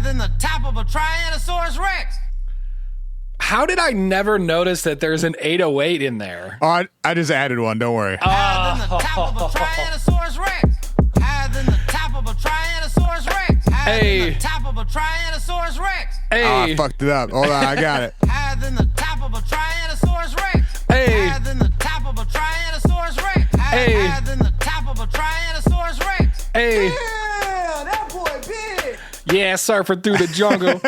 than the top of a Tyrannosaurus Rex. How did I never notice that there's an 808 in there? Oh, I just added one. Don't worry. Higher than the top of a Tyrannosaurus Rex. Higher than the top of a Tyrannosaurus Rex. Higher than the top of a Tyrannosaurus Rex. Hey. Oh, I fucked it up. Hold on, I got it. Higher than the top of a Tyrannosaurus Rex. Hey. Higher than the top of a Tyrannosaurus Rex. Hey. Higher than the top of a Tyrannosaurus Rex. Hey. Yeah, that boy big. Yeah, surfing through the jungle.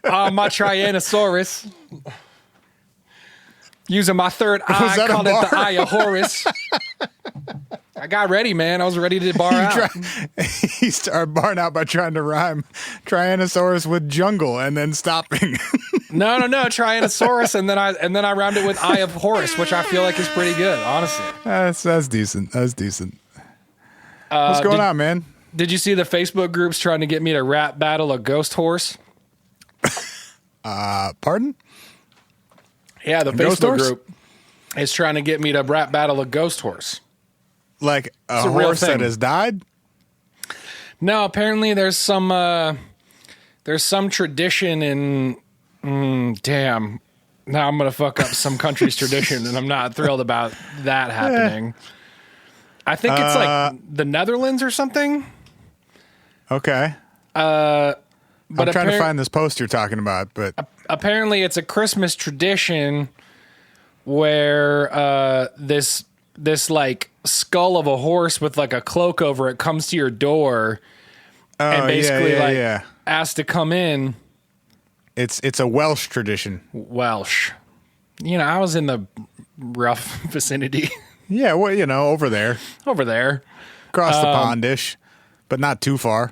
My Tyrannosaurus. Using my third eye, I called it the Eye of Horus. I got ready, man. I was ready to bar out. He started barring out by trying to rhyme Tyrannosaurus with jungle and then stopping. No, Tyrannosaurus, and then I round it with Eye of Horus, which I feel like is pretty good, honestly. That's decent. That's decent. What's going on, man? Did you see the Facebook groups trying to get me to rap battle a ghost horse? Pardon? Yeah, the Ghost Facebook horse? group is trying to get me to rap battle a ghost horse. Like a real horse that thing. has died? No, apparently there's some tradition in damn. Now I'm gonna fuck up some country's tradition, and I'm not thrilled about that happening. I think it's like the Netherlands or something. Okay. But I'm trying to find this post you're talking about, but apparently it's a Christmas tradition where this like skull of a horse with like a cloak over it comes to your door and basically asks to come in. It's a Welsh tradition. Welsh. You know, I was in the rough vicinity. Yeah, well, you know, over there. Over there. Across the pond-ish, but not too far.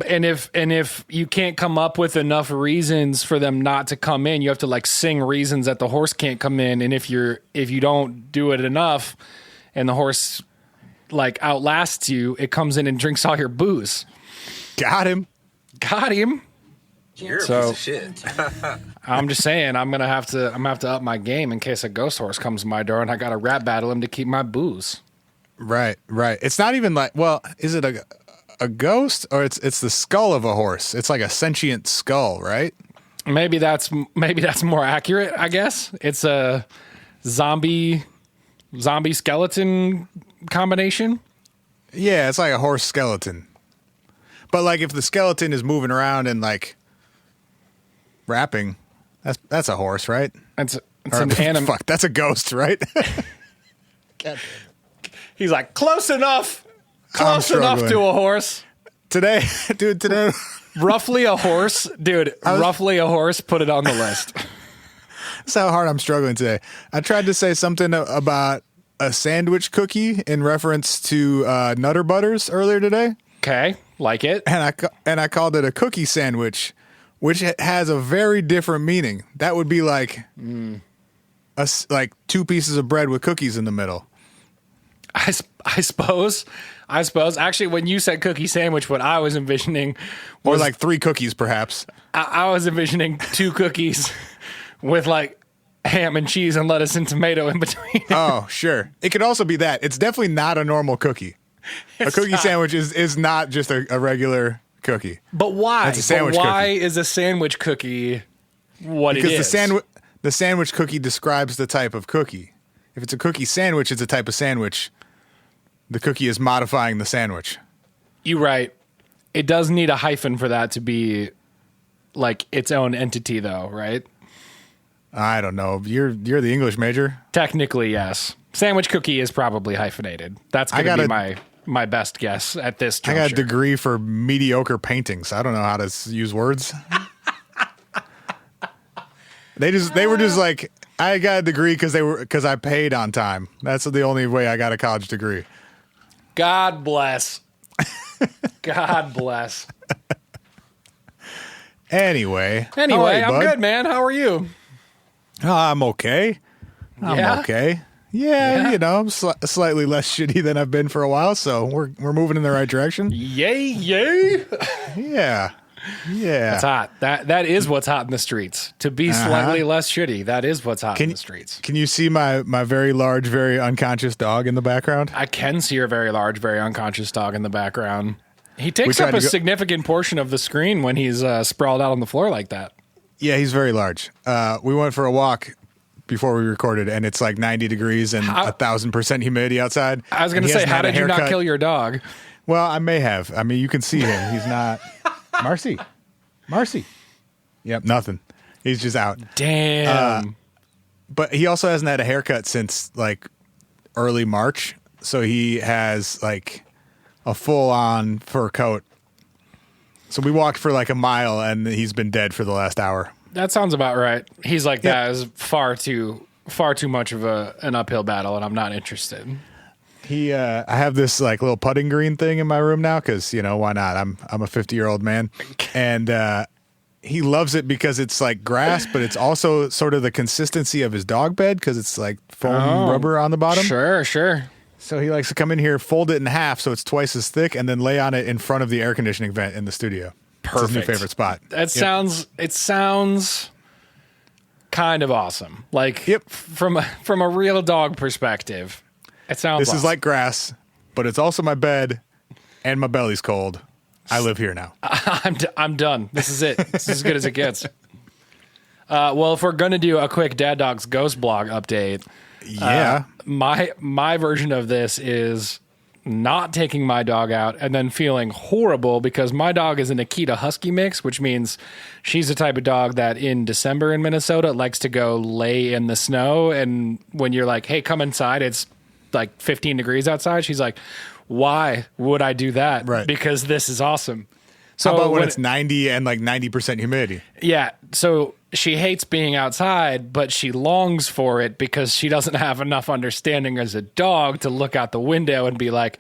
And if you can't come up with enough reasons for them not to come in, you have to like sing reasons that the horse can't come in. And if you don't do it enough and the horse like outlasts you, it comes in and drinks all your booze. Got him. You're a piece of shit. I'm just saying I'm gonna have to up my game in case a ghost horse comes to my door and I gotta rap battle him to keep my booze. Right. It's not even like, well, is it a ghost or it's the skull of a horse? It's like a sentient skull, right? Maybe that's more accurate, I guess. It's a zombie skeleton combination. Yeah, it's like a horse skeleton. But like if the skeleton is moving around and like rapping, that's a horse, right? It's an animal. Fuck, that's a ghost, right? He's like, close enough to a horse. Today. Roughly a horse. Dude, roughly a horse, put it on the list. That's how hard I'm struggling today. I tried to say something about a sandwich cookie in reference to Nutter Butters earlier today. Okay, like it. And I called it a cookie sandwich, which has a very different meaning. That would be like like two pieces of bread with cookies in the middle. I suppose. Actually, when you said cookie sandwich, what I was envisioning was or like three cookies, perhaps. I was envisioning two cookies with like ham and cheese and lettuce and tomato in between. Oh, sure. It could also be that. It's definitely not a normal cookie. A cookie sandwich is not just a regular cookie. But why? That's a sandwich why cookie. Is a sandwich cookie what because it is? Because the sandwich cookie describes the type of cookie. If it's a cookie sandwich, it's a type of sandwich. The cookie is modifying the sandwich. You're right. It does need a hyphen for that to be like its own entity, though, right? I don't know. You're the English major. Technically, yes. Sandwich cookie is probably hyphenated. That's going to be my best guess at this juncture. I got a degree for mediocre paintings. I don't know how to use words. They were just like, I got a degree because I paid on time. That's the only way I got a college degree. God bless. God bless. Anyway, I'm good, man. How are you? I'm okay. I'm okay. Yeah, you know, I'm slightly less shitty than I've been for a while, so we're moving in the right direction. Yay. Yeah. That's hot. That is what's hot in the streets. To be slightly less shitty, that is what's hot in the streets. Can you see my very large, very unconscious dog in the background? I can see your very large, very unconscious dog in the background. He takes up a significant portion of the screen when he's sprawled out on the floor like that. Yeah, he's very large. We went for a walk before we recorded, and it's like 90 degrees and 1,000% humidity outside. I was going to say, how did you not kill your dog? Well, I may have. I mean, you can see him. He's not. Marcy. Yep, nothing. He's just out. Damn. But he also hasn't had a haircut since like early March. So he has like a full-on fur coat. So we walked for like a mile, and he's been dead for the last hour. That sounds about right. He's like, that is far too much of an uphill battle, and I'm not interested. I have this like little putting green thing in my room now because, you know, why not? I'm a 50-year-old man, and he loves it because it's like grass, but it's also sort of the consistency of his dog bed because it's like foam rubber on the bottom. Sure. So he likes to come in here, fold it in half so it's twice as thick, and then lay on it in front of the air conditioning vent in the studio. Perfect. It's his new favorite spot. It sounds kind of awesome. Like from a real dog perspective, it sounds This awesome. is like grass, but it's also my bed, and my belly's cold. I live here now. I'm done. This is it. This is as good as it gets. Well, if we're going to do a quick Dad Dog's Ghost Blog update, my version of this is not taking my dog out and then feeling horrible because my dog is an Akita Husky mix, which means she's the type of dog that in December in Minnesota likes to go lay in the snow. And when you're like, hey, come inside, it's like 15 degrees outside. She's like, why would I do that? Right. Because this is awesome. So how about when it's 90 and like 90% humidity? Yeah. So she hates being outside, but she longs for it because she doesn't have enough understanding as a dog to look out the window and be like,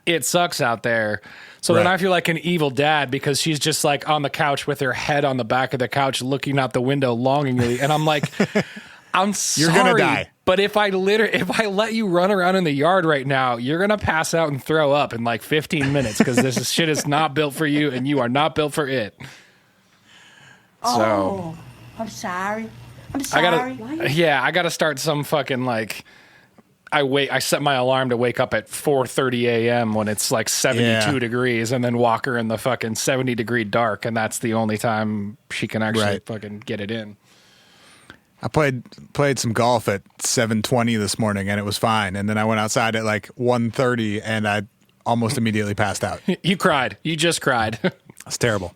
it sucks out there. So then I feel like an evil dad because she's just like on the couch with her head on the back of the couch looking out the window longingly. And I'm like, I'm sorry. You're going to die. But if I let you run around in the yard right now, you're going to pass out and throw up in like 15 minutes because this shit is not built for you and you are not built for it. So I'm sorry. I gotta start some fucking like I set my alarm to wake up at 4:30 a.m. when it's like 72 degrees and then walk her in the fucking 70-degree dark, and that's the only time she can actually fucking get it in. I played some golf at 7:20 this morning and it was fine. And then I went outside at like 1:30 and I almost immediately passed out. You cried. You just cried. It's terrible.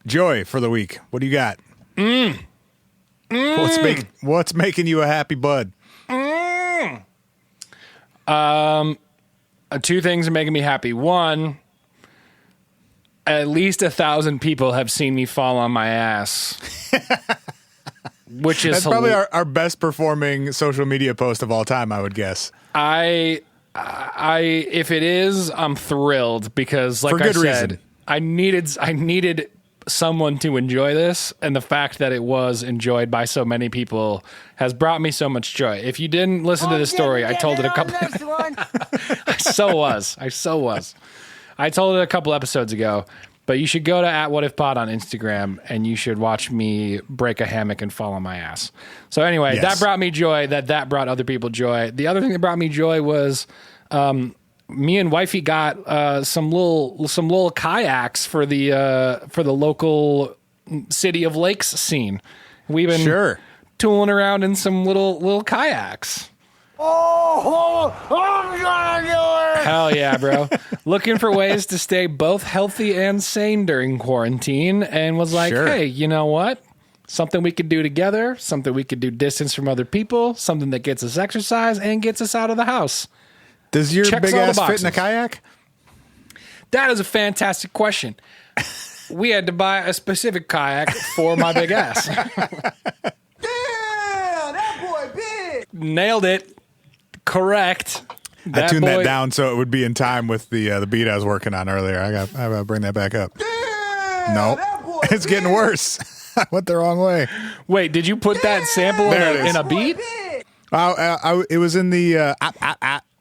Joy for the week. What do you got? What's making you a happy bud? Two things are making me happy. One, at least 1,000 people have seen me fall on my ass. Which is that's probably our best performing social media post of all time, I would guess. I if it is, I'm thrilled because like I said, I needed someone to enjoy this, and the fact that it was enjoyed by so many people has brought me so much joy. If you didn't listen to the story, I told it a couple I so was. I told it a couple episodes ago. But you should go to @WhatIfPod on Instagram, and you should watch me break a hammock and fall on my ass. So anyway, that brought me joy. That brought other people joy. The other thing that brought me joy was me and wifey got some little kayaks for the local City of Lakes scene. We've been tooling around in some little kayaks. Oh, I'm gonna do it! Hell yeah, bro. Looking for ways to stay both healthy and sane during quarantine, and was like, hey, you know what? Something we could do together, something we could do distance from other people, something that gets us exercise and gets us out of the house. Does your big ass fit in a kayak? That is a fantastic question. We had to buy a specific kayak for my big ass. Damn, that boy big! Nailed it. Correct. I tuned that down so it would be in time with the beat I was working on earlier. I gotta bring that back up. Damn, nope. It's getting worse. I went the wrong way. Wait, did you put that sample in a beat? It was in the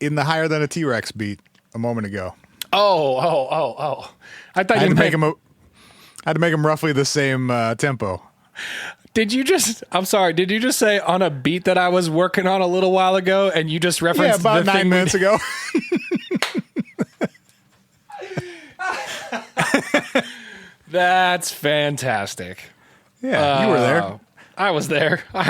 higher than a T-Rex beat a moment ago. Oh. I thought I had to make them roughly the same tempo. Did you just say on a beat that I was working on a little while ago and you just referenced about 9 minutes ago? That's fantastic. Yeah, you were there. I was there. That's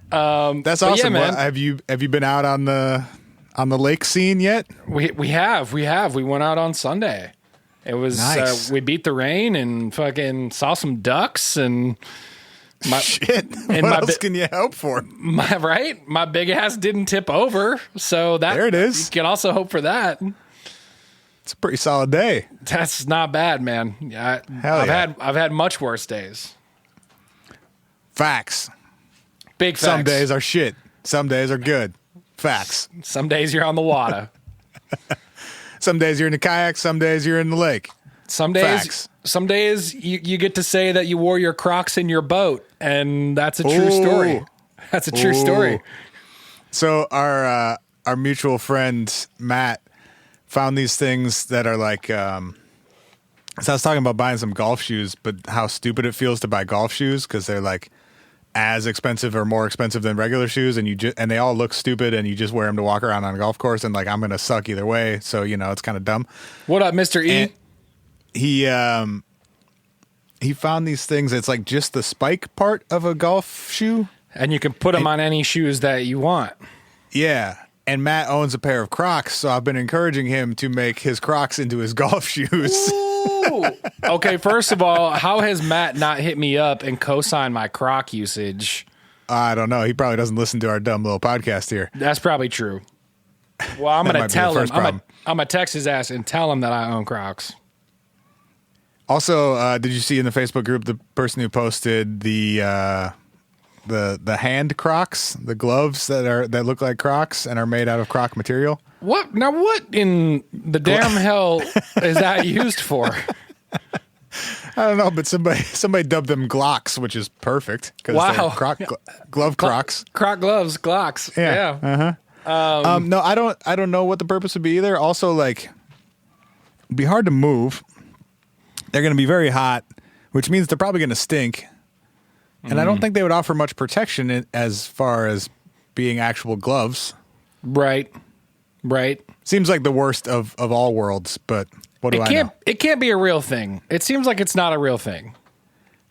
but awesome. yeah, man. Have you been out on the lake scene yet? We have. We went out on Sunday. It was nice. We beat the rain and fucking saw some ducks and Shit. and What my else can you hope for? my big ass didn't tip over, so that There it is. You can also hope for that. It's a pretty solid day. That's not bad, man. I've had much worse days. Facts. Big facts. Some days are shit. Some days are good. Facts. Some days you're on the water. Some days you're in the kayak. Some days you're in the lake. Some days, Facts. some days you get to say that you wore your Crocs in your boat, and that's a true story. That's a true story. So our mutual friend Matt found these things that are like. So I was talking about buying some golf shoes, but how stupid it feels to buy golf shoes because they're like as expensive or more expensive than regular shoes, and and they all look stupid, and you just wear them to walk around on a golf course, and like I'm gonna suck either way, so it's kind of dumb. What up, Mr. E? And he found these things. It's like just the spike part of a golf shoe. And you can put them on any shoes that you want. Yeah. And Matt owns a pair of Crocs, so I've been encouraging him to make his Crocs into his golf shoes. Ooh. Okay, first of all, how has Matt not hit me up and co-signed my Croc usage? I don't know. He probably doesn't listen to our dumb little podcast here. That's probably true. Well, I'm going to tell him. I'm going to text his ass and tell him that I own Crocs. Also, did you see in the Facebook group the person who posted the hand Crocs, the gloves that look like Crocs and are made out of Croc material? What? Now what in the damn hell is that used for? I don't know, but somebody dubbed them Glocks, which is perfect because Wow. they're glove Crocs. Croc gloves, Glocks. Yeah. No, I don't know what the purpose would be either. Also, like, it'd be hard to move. They're going to be very hot, which means they're probably going to stink. And I don't think they would offer much protection as far as being actual gloves. Right. Seems like the worst of all worlds, but what do I know? It can't be a real thing. It seems like it's not a real thing.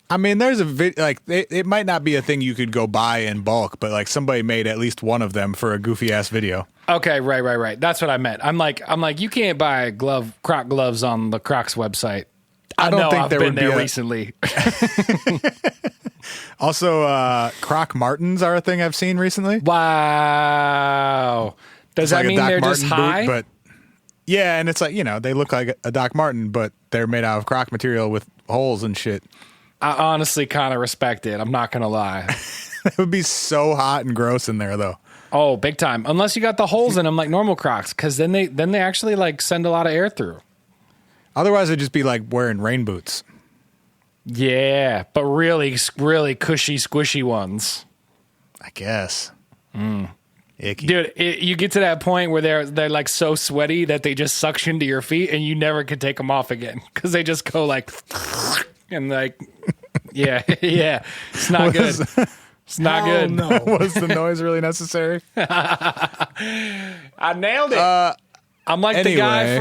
I mean, there's it might not be a thing you could go buy in bulk, but like somebody made at least one of them for a goofy ass video. Okay, right. That's what I meant. I'm like, you can't buy Croc gloves on the Crocs website. I don't think I've there been would be there recently. Also, Croc Martens are a thing I've seen recently. Wow. Does that like mean they're just high? But yeah, and it's like, they look like a Doc Marten, but they're made out of Croc material with holes and shit. I honestly kind of respect it. I'm not going to lie. It would be so hot and gross in there, though. Oh, big time. Unless you got the holes in them like normal Crocs, because then they actually like send a lot of air through. Otherwise, it'd just be like wearing rain boots. Yeah, but really, really cushy, squishy ones. I guess. Icky. Dude, you get to that point where they're like so sweaty that they just suction to your feet and you never can take them off again because they just go like and like yeah. It's not good. It's not good. No. Was the noise really necessary? I nailed it. I'm like the guy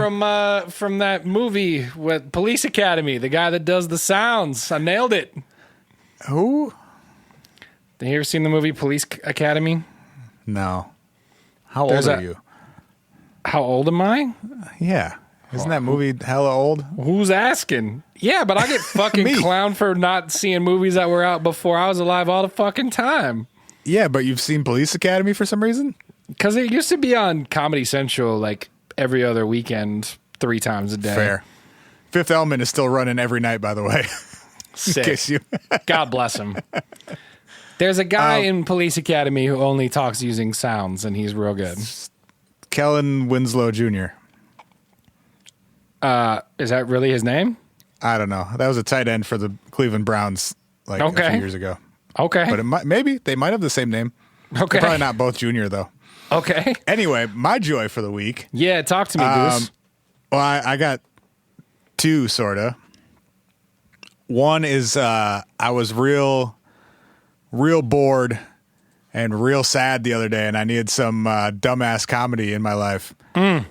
from that movie with Police Academy, the guy that does the sounds. I nailed it. Who? Have you ever seen the movie Police Academy? No. How old are you? How old am I? Yeah. Isn't that movie hella old? Who's asking? Yeah, but I get fucking clowned for not seeing movies that were out before I was alive all the fucking time. Yeah, but you've seen Police Academy for some reason? Because it used to be on Comedy Central like every other weekend, 3 times a day. Fair. Fifth Element is still running every night, by the way. Sick. In case you... God bless him. There's a guy in Police Academy who only talks using sounds, and he's real good. Kellen Winslow Jr. Is that really his name? I don't know. That was a tight end for the Cleveland Browns a few years ago. Okay. But maybe they might have the same name. Okay. They're probably not both junior, though. Okay. Anyway, my joy for the week. Yeah, talk to me, Goose. Well, I got 2, sort of. One is I was real bored and real sad the other day, and I needed some dumbass comedy in my life. And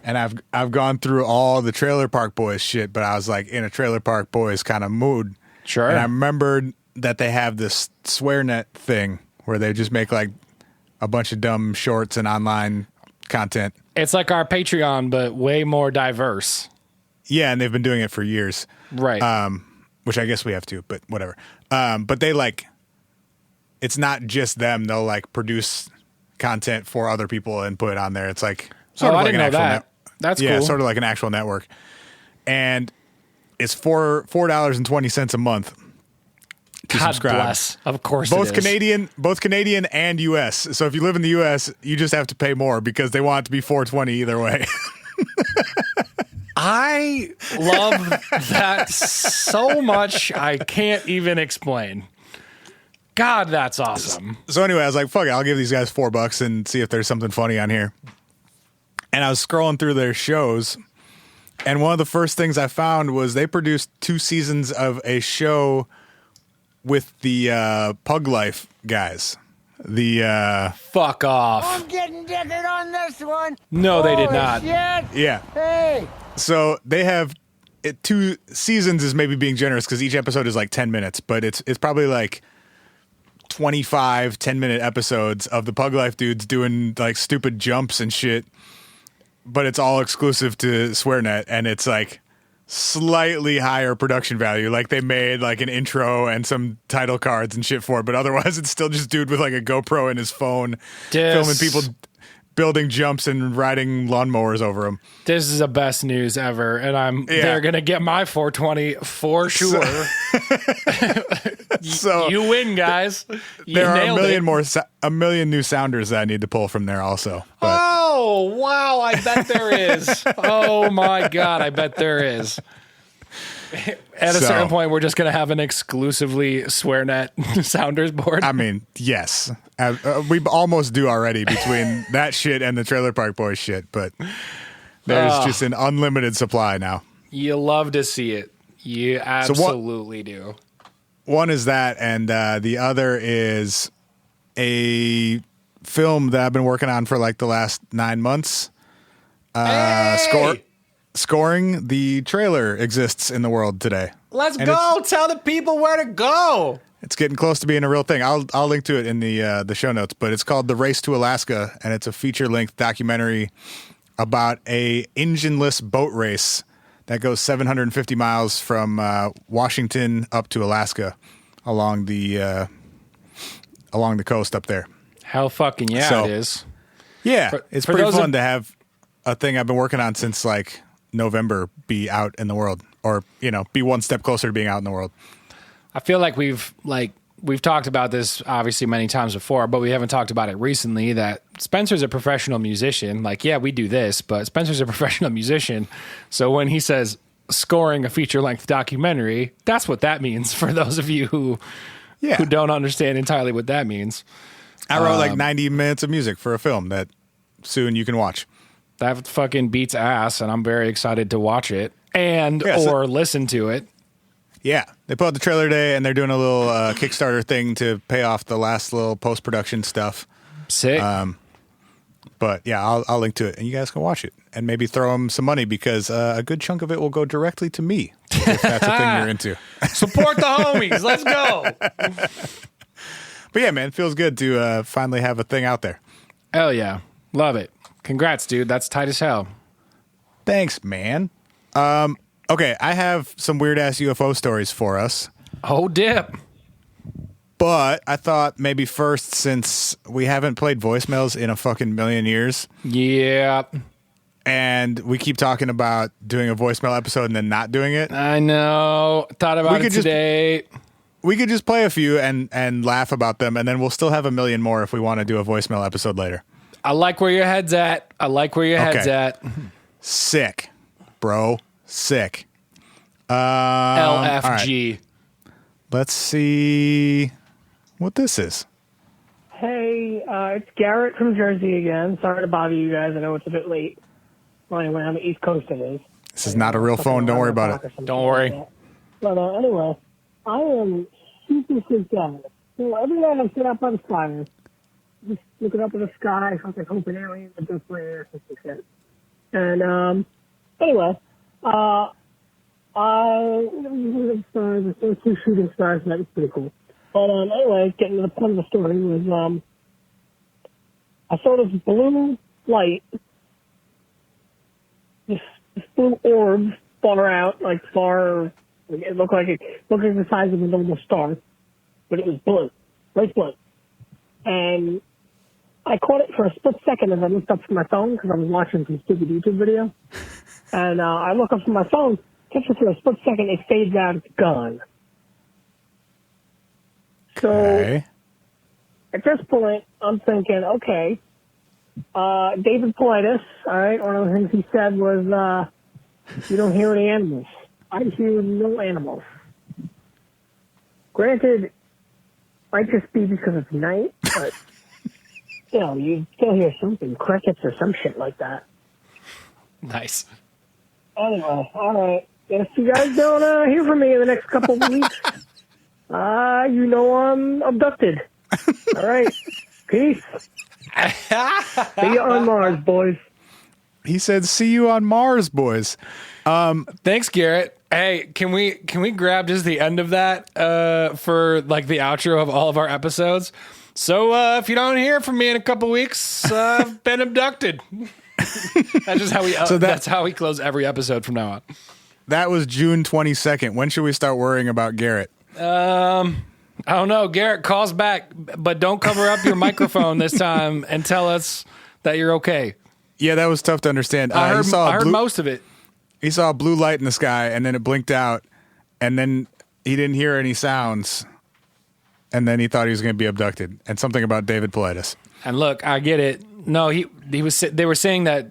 I've gone through all the Trailer Park Boys shit, but I was like in a Trailer Park Boys kind of mood. Sure. And I remembered that they have this SwearNet thing where they just make like a bunch of dumb shorts and online content. It's like our Patreon, but way more diverse. Yeah, and they've been doing it for years. Right. Which I guess we have to, but whatever. But they like, it's not just them. They'll like produce content for other people and put it on there. It's like sort of I like didn't an know actual that. That's cool. sort of like an actual network. And it's $4.20 a month to God subscribe. bless. Of course Both it is. both Canadian and US. So if you live in the US, you just have to pay more because they want it to be $4.20 either way. I love that so much I can't even explain. God, that's awesome. So anyway, I was like, fuck it, I'll give these guys $4 and see if there's something funny on here. And I was scrolling through their shows, and one of the first things I found was they produced 2 seasons of a show with the Pug Life guys. The Fuck off. I'm getting dicked on this one. No, they did Holy not. Shit. yeah. Hey. So they have 2 seasons is maybe being generous because each episode is like 10 minutes, but it's probably like 25 10-minute episodes of the Pug Life dudes doing like stupid jumps and shit, but it's all exclusive to SwearNet, and it's like slightly higher production value. Like they made like an intro and some title cards and shit for it, but otherwise it's still just dude with like a GoPro in his phone filming people building jumps and riding lawnmowers over them. This is the best news ever, and they're gonna get my 420 for sure. So you win, guys. You there are nailed it. a million new sounders that I need to pull from there also. But Oh, wow, I bet there is. Oh, my God, I bet there is. At a certain point, we're just going to have an exclusively SwearNet Sounders board. I mean, yes. We almost do already between that shit and the Trailer Park Boys shit, but there's just an unlimited supply now. You love to see it. You absolutely do. One is that, and the other is a film that I've been working on for like the last 9 months. Scoring. The trailer exists in the world today. Let's go. Tell the people where to go. It's getting close to being a real thing. I'll link to it in the show notes, but it's called The Race to Alaska, and it's a feature-length documentary about a engineless boat race that goes 750 miles from Washington up to Alaska along the coast up there. Hell fucking yeah, So- it is. Yeah, it's pretty those fun to have a thing I've been working on since like November be out in the world, or be one step closer to being out in the world. I feel like we've talked about this obviously many times before, but we haven't talked about it recently, that Spencer's a professional musician. Like, yeah, we do this, but Spencer's a professional musician. So when he says scoring a feature-length documentary, that's what that means for those of you who don't understand entirely what that means. I wrote like 90 minutes of music for a film that soon you can watch. That fucking beats ass, and I'm very excited to watch it or listen to it. Yeah, they put out the trailer today, and they're doing a little Kickstarter thing to pay off the last little post-production stuff. Sick. But yeah, I'll link to it, and you guys can watch it, and maybe throw them some money because a good chunk of it will go directly to me if that's a thing you're into. Support the homies. Let's go. But yeah, man, it feels good to finally have a thing out there. Hell yeah. Love it. Congrats, dude. That's tight as hell. Thanks, man. Okay, I have some weird-ass UFO stories for us. Oh, dip. But I thought maybe first, since we haven't played voicemails in a fucking million years, Yeah. and we keep talking about doing a voicemail episode and then not doing it, I know. Thought about it today. we could just play a few and laugh about them, and then we'll still have a million more if we want to do a voicemail episode later. I like where your head's at. Sick, bro. Sick. LFG. all right. Let's see what this is. Hey, it's Garrett from Jersey again. Sorry to bother you guys. I know it's a bit late. Well, anyway, on the East Coast it is. This is not a real phone. Don't worry about it. Don't worry. But anyway, I am super freaked out. So every night I sit out by the fire, just looking up at the sky, something hoping aliens are just there, something like that. And anyway, there's two shooting stars, and that was pretty cool. But anyway, getting to the point of the story was I saw this blue light, this blue orb far out, like far. It looked like the size of a normal star, but it was blue, bright blue. And I caught it for a split second as I looked up from my phone because I was watching some stupid YouTube video. And I look up from my phone, catch it for a split second, it fades out, it's gone. So at this point, I'm thinking, okay, David Politis, all right, one of the things he said was, you don't hear any animals. I hear no animals. Granted, might just be because it's night, but, you know, you still hear something, crickets or some shit like that. Nice. Anyway, all right. If you guys don't hear from me in the next couple of weeks, you know I'm abducted. All right. Peace. See you on Mars, boys. He said, "See you on Mars, boys." Thanks, Garrett. Hey, can we grab just the end of that for like the outro of all of our episodes? So if you don't hear from me in a couple weeks, I've been abducted. That's just how we. That's how we close every episode from now on. That was June 22nd. When should we start worrying about Garrett? I don't know. Garrett calls back, but don't cover up your microphone this time and tell us that you're okay. Yeah, that was tough to understand. I heard most of it. He saw a blue light in the sky, and then it blinked out, and then he didn't hear any sounds, and then he thought he was going to be abducted, and something about David Politis. And look, I get it. No, he was. They were saying that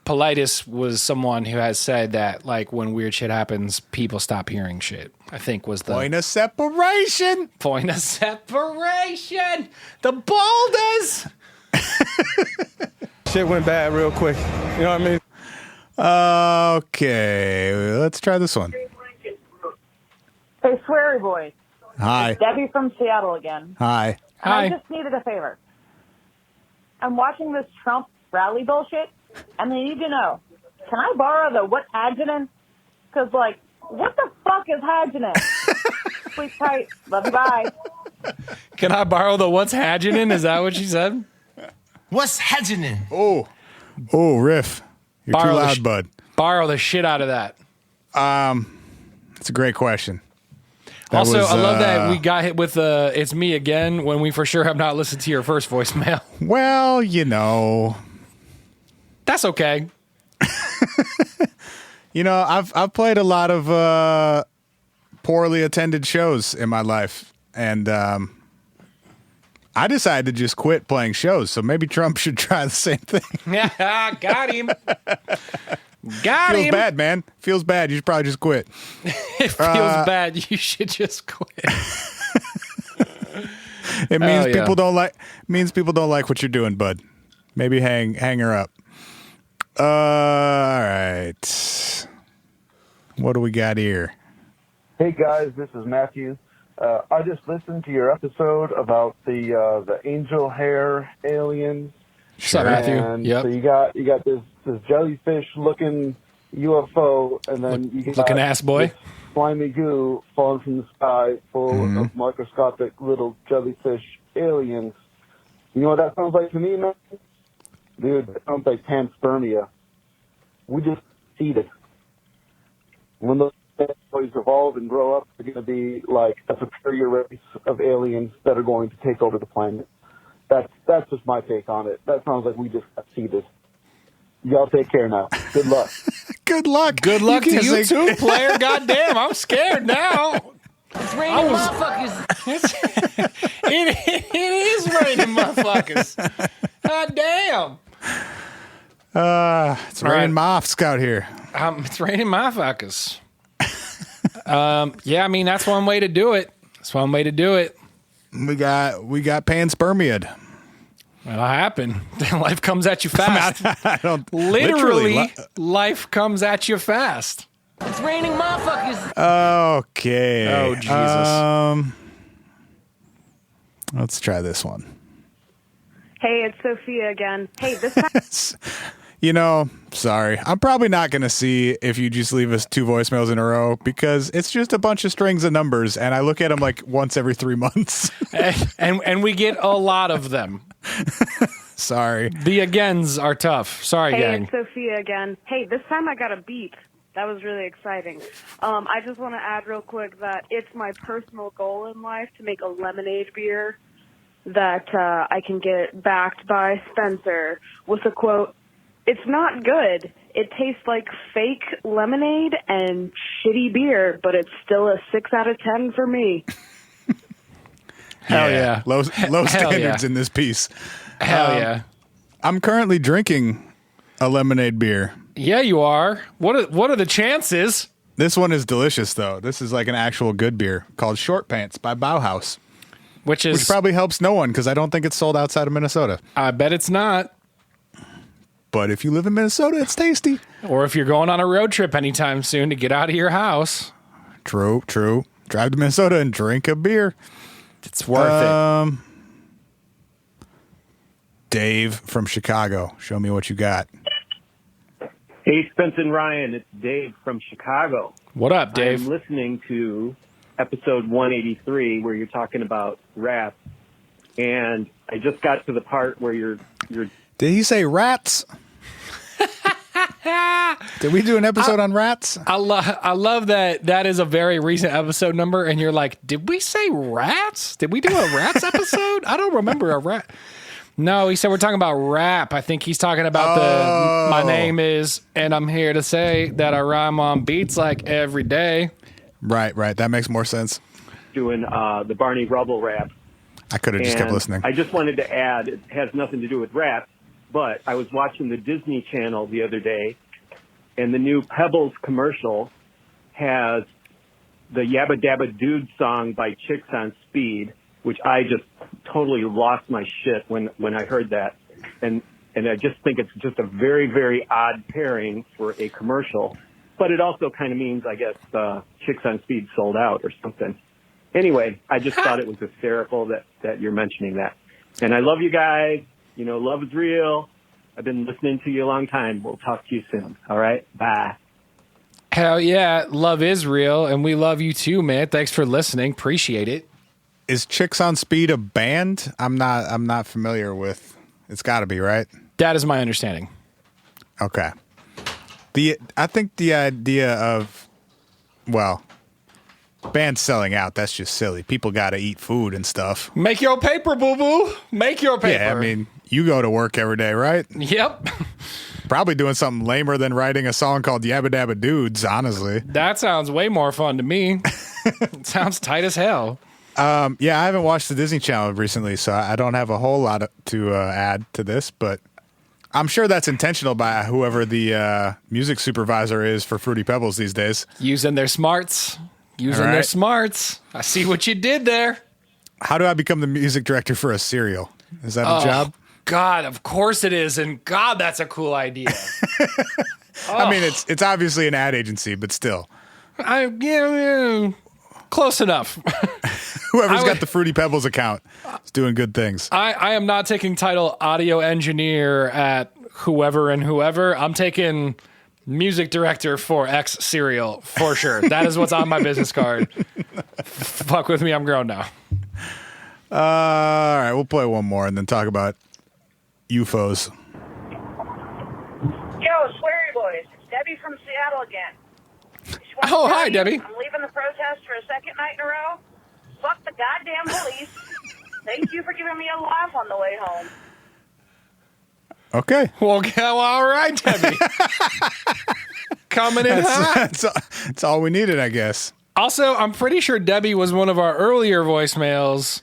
Politis was someone who has said that, like, when weird shit happens, people stop hearing shit. I think was the point of separation. Point of separation. The boulders. Shit went bad real quick. You know what I mean? Okay, let's try this one. Hey, Sweary Boys. Hi. Debbie from Seattle again. Hi. And Hi. I just needed a favor. I'm watching this Trump rally bullshit, and I need to know, can I borrow the what's happening? Because, like, what the fuck is happening? Sleep tight. Love you, bye. Can I borrow the what's happening? Is that what she said? What's happening? Oh, riff. You're too loud, bud. Borrow the shit out of that. It's a great question. I love that we got hit with "It's me again" when we for sure have not listened to your first voicemail. Well, you know, that's okay. You know, I've played a lot of poorly attended shows in my life, and I decided to just quit playing shows. So maybe Trump should try the same thing. Yeah, got him. Feels bad, man. Feels bad. You should probably just quit. It feels bad. You should just quit. It means people don't like what you're doing, bud. Maybe hang her up. All right. What do we got here? Hey guys, this is Matthew. I just listened to your episode about the angel hair aliens. What's up, Matthew? And yep. So you got this jellyfish looking UFO, and then you got looking ass boy, this slimy goo falling from the sky, full of microscopic little jellyfish aliens. You know what that sounds like to me, man? Dude, that sounds like panspermia. We just seeded. When those boys evolve and grow up, they're going to be like a superior race of aliens that are going to take over the planet. That's just my take on it. That sounds like we just got seeded. Y'all take care now. Good luck. Good luck. Good luck to you too, player. Goddamn, I'm scared now. It's raining motherfuckers. It is raining motherfuckers. God damn. It's raining mofs out here. It's raining motherfuckers. Yeah, I mean, that's one way to do it. We got panspermia'd. That'll happen. Life comes at you fast. I don't literally life comes at you fast. It's raining motherfuckers. Okay. Oh, Jesus. Let's try this one. Hey, it's Sophia again. Hey, this time. Sorry. I'm probably not going to see if you just leave us 2 voicemails in a row because it's just a bunch of strings of numbers, and I look at them like once every 3 months. and we get a lot of them. Sorry. The agains are tough. Sorry, Hey, gang. it's Sophia again. Hey, this time I got a beat. That was really exciting. I just want to add real quick that it's my personal goal in life to make a lemonade beer that I can get backed by Spencer with a quote, "It's not good. It tastes like fake lemonade and shitty beer, but it's still a 6 out of 10 for me." Hell yeah. Low Hell standards yeah. in this piece. Hell yeah. I'm currently drinking a lemonade beer. Yeah, you are. What are the chances? This one is delicious, though. This is like an actual good beer called Short Pants by Bauhaus, Which which probably helps no one because I don't think it's sold outside of Minnesota. I bet it's not. But if you live in Minnesota, it's tasty. Or if you're going on a road trip anytime soon to get out of your house, True. Drive to Minnesota and drink a beer. it's worth it. Dave from Chicago, show me what you got. Hey, Spence and Ryan, it's Dave from Chicago. What up, Dave? I'm listening to episode 183 where you're talking about rap, and I just got to the part where you're. Did he say rats? Did we do an episode on rats? I love that is a very recent episode number, and you're like, did we say rats? Did we do a rats episode? I don't remember a rat. No, he said we're talking about rap. I think he's talking about my name is, and I'm here to say that I rhyme on beats like every day. Right. That makes more sense. doing the Barney Rubble rap. I could have just kept listening. I just wanted to add, it has nothing to do with rap, but I was watching the Disney Channel the other day, and the new Pebbles commercial has the Yabba Dabba Dude song by Chicks on Speed, which I just totally lost my shit when I heard that. And I just think it's just a very, very odd pairing for a commercial. But it also kind of means, I guess, Chicks on Speed sold out or something. Anyway, I just thought it was hysterical that you're mentioning that. And I love you guys. You know, love is real. I've been listening to you a long time. We'll talk to you soon. All right? Bye. Hell yeah. Love is real, and we love you too, man. Thanks for listening. Appreciate it. Is Chicks on Speed a band? I'm not familiar with. It's got to be, right? That is my understanding. Okay. I think the idea of, well, bands selling out, that's just silly. People got to eat food and stuff. Make your paper, boo-boo. Make your paper. Yeah, I mean, you go to work every day, right? Yep. Probably doing something lamer than writing a song called Yabba Dabba Dudes, honestly. That sounds way more fun to me. It sounds tight as hell. Yeah, I haven't watched the Disney Channel recently, so I don't have a whole lot to add to this, but I'm sure that's intentional by whoever the music supervisor is for Fruity Pebbles these days. Using their smarts. All right. Their smarts. I see what you did there. How do I become the music director for a cereal? Is that a job? God, of course it is. And God, that's a cool idea. I mean, it's obviously an ad agency, but still. Close enough. Whoever's got the Fruity Pebbles account is doing good things. I am not taking title audio engineer at whoever and whoever. I'm taking music director for X cereal for sure. That is what's on my business card. Fuck with me. I'm grown now. All right, we'll play one more and then talk about UFOs. Yo, Sweary Boys, it's Debbie from Seattle again. Oh, hi, Debbie. I'm leaving the protest for a second night in a row. Fuck the goddamn police. Thank you for giving me a laugh on the way home. Okay. Well, all right, Debbie. Coming in hot. That's all we needed, I guess. Also, I'm pretty sure Debbie was one of our earlier voicemails.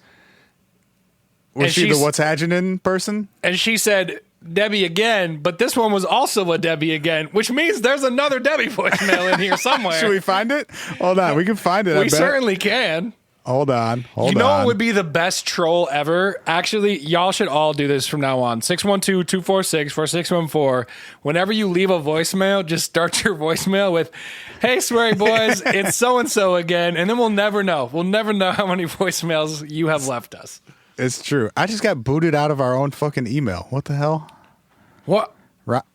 Was she the What's Happening person? And she said, Debbie again, but this one was also a Debbie again, which means there's another Debbie voicemail in here somewhere. Should we find it? Hold on, we can find it. We certainly can. Hold on. You know what would be the best troll ever? Actually, y'all should all do this from now on. 612-246-4614. Whenever you leave a voicemail, just start your voicemail with, hey, Sweary Boys, it's so-and-so again. And then we'll never know. We'll never know how many voicemails you have left us. It's true. I just got booted out of our own fucking email. What the hell? What?